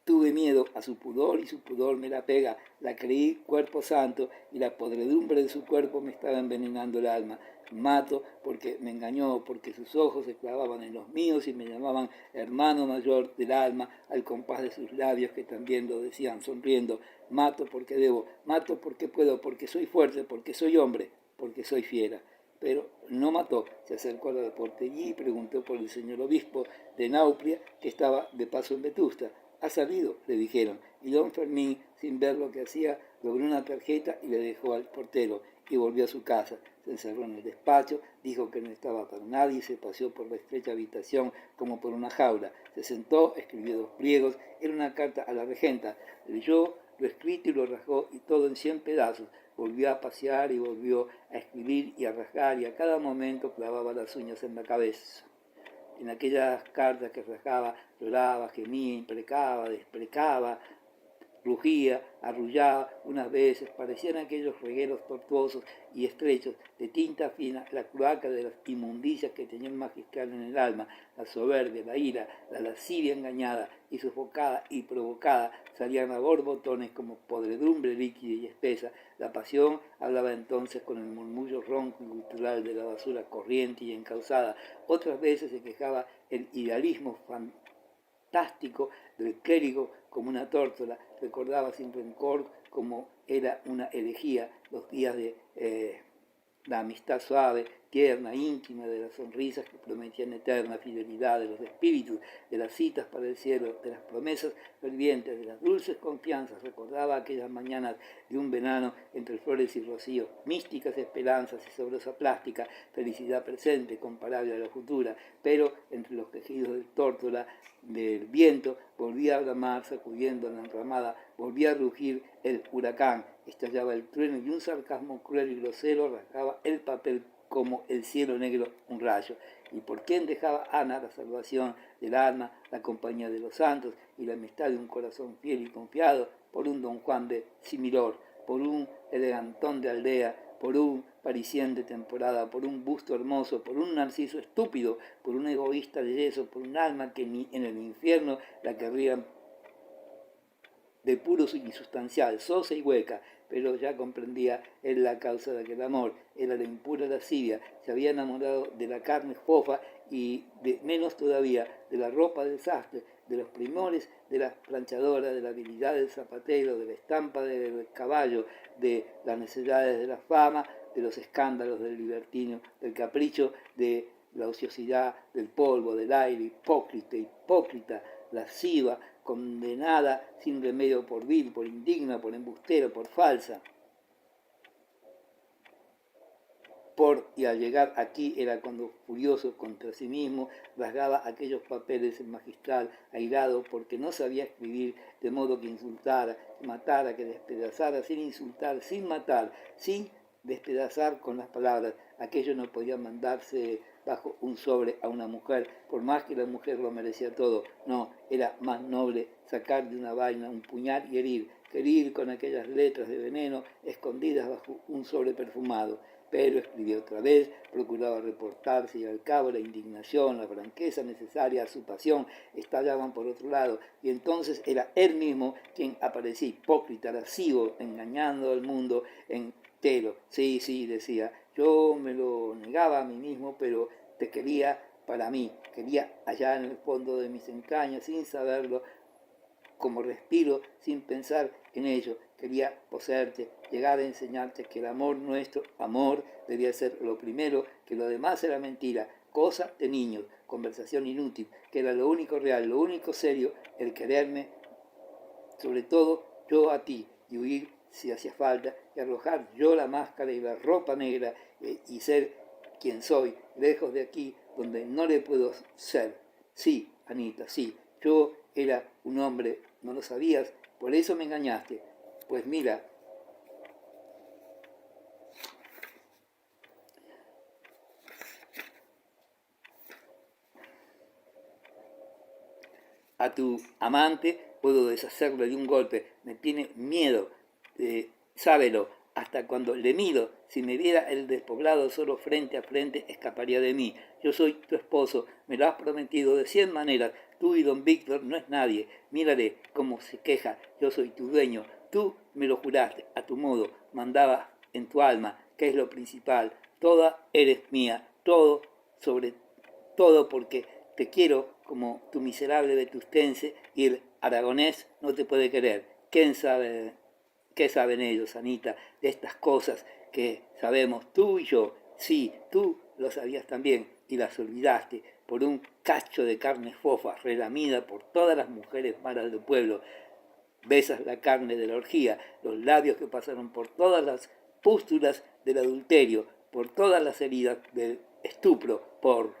Speaker 1: Tuve miedo a su pudor y su pudor me la pega. La creí cuerpo santo y la podredumbre de su cuerpo me estaba envenenando el alma. Mato porque me engañó, porque sus ojos se clavaban en los míos y me llamaban hermano mayor del alma al compás de sus labios que también lo decían sonriendo. Mato porque debo, mato porque puedo, porque soy fuerte, porque soy hombre, porque soy fiera. Pero no mató, se acercó a la portería y preguntó por el señor obispo de Nauplia, que estaba de paso en Vetusta. Ha salido, le dijeron, y don Fermín, sin ver lo que hacía, logró una tarjeta y le dejó al portero, y volvió a su casa. Se encerró en el despacho, dijo que no estaba para nadie y se paseó por la estrecha habitación como por una jaula. Se sentó, escribió 2 pliegos, era una carta a la regenta. Leyó lo escrito y lo rajó, y todo en 100 pedazos. Volvió a pasear y volvió a escribir y a rajar, y a cada momento clavaba las uñas en la cabeza. En aquellas cartas que rajaba, lloraba, gemía, imprecaba, desprecaba, rugía, arrullaba unas veces, parecían aquellos regueros tortuosos y estrechos de tinta fina, la cloaca de las inmundicias que tenía el magistral en el alma, la soberbia, la ira, la lascivia engañada y sofocada y provocada, salían a borbotones como podredumbre líquida y espesa. La pasión hablaba entonces con el murmullo ronco y gutural de la basura corriente y encauzada. Otras veces se quejaba el idealismo fantástico del clérigo como una tórtola, recordaba sin rencor como era una herejía los días de la amistad suave, tierna, íntima, de las sonrisas que prometían eterna fidelidad, de los espíritus, de las citas para el cielo, de las promesas fervientes, de las dulces confianzas. Recordaba aquellas mañanas de un verano entre flores y rocío, místicas esperanzas y sabrosa plástica, felicidad presente, comparable a la futura, pero entre los quejidos del tórtola, del viento, volvía a bramar sacudiendo la enramada, volvía a rugir el huracán, estallaba el trueno y un sarcasmo cruel y grosero rasgaba el papel como el cielo negro un rayo. ¿Y por quién dejaba Ana la salvación del alma, la compañía de los santos y la amistad de un corazón fiel y confiado? Por un don Juan de Similor, por un elegantón de aldea, por un parisien de temporada, por un busto hermoso, por un narciso estúpido, por un egoísta de yeso, por un alma que ni en el infierno la querrían de puro insustancial, sosa y hueca, pero ya comprendía él la causa de aquel amor, era la impura lascivia, se había enamorado de la carne fofa y de menos todavía de la ropa del sastre, de los primores de la planchadora, de la habilidad del zapatero, de la estampa del caballo, de las necesidades de la fama, de los escándalos del libertino, del capricho, de la ociosidad, del polvo, del aire, hipócrita, lasciva, condenada sin remedio por vil, por indigna, por embustera, por falsa. y al llegar aquí era cuando, furioso contra sí mismo, rasgaba aquellos papeles el magistral, airado porque no sabía escribir, de modo que insultara, que matara, que despedazara, sin insultar, sin matar, sin despedazar con las palabras. Aquello no podía mandarse bajo un sobre a una mujer, por más que la mujer lo merecía todo. No, era más noble sacar de una vaina un puñal y herir, que herir con aquellas letras de veneno escondidas bajo un sobre perfumado. Pero escribió otra vez, procuraba reportarse y al cabo la indignación, la franqueza necesaria a su pasión estallaban por otro lado, y entonces era él mismo quien aparecía hipócrita, lascivo, engañando al mundo entero. Sí, sí, decía, yo me lo negaba a mí mismo, pero te quería para mí, quería allá en el fondo de mis entrañas, sin saberlo, como respiro sin pensar en ello. Quería poseerte, llegar a enseñarte que el amor nuestro, amor, debía ser lo primero, que lo demás era mentira, cosa de niños, conversación inútil, que era lo único real, lo único serio, el quererme, sobre todo yo a ti, y huir si hacía falta, y arrojar yo la máscara y la ropa negra, y ser quien soy, lejos de aquí, donde no le puedo ser. Sí, Anita, sí, yo era un hombre, no lo sabías, por eso me engañaste. Pues mira, a tu amante puedo deshacerlo de un golpe, me tiene miedo, sábelo, hasta cuando le miro, si me viera el despoblado solo frente a frente, escaparía de mí. Yo soy tu esposo, me lo has prometido de 100 maneras, tú y don Víctor no es nadie, mírale cómo se queja, yo soy tu dueño, tú me lo juraste, a tu modo, mandabas en tu alma, que es lo principal, toda eres mía, todo sobre todo porque te quiero como tu miserable vetustense y el aragonés no te puede querer. ¿Quién sabe, qué saben ellos, Anita, de estas cosas que sabemos tú y yo? Sí, tú lo sabías también y las olvidaste por un cacho de carne fofa relamida por todas las mujeres malas del pueblo. Besas la carne de la orgía, los labios que pasaron por todas las pústulas del adulterio, por todas las heridas del estupro, por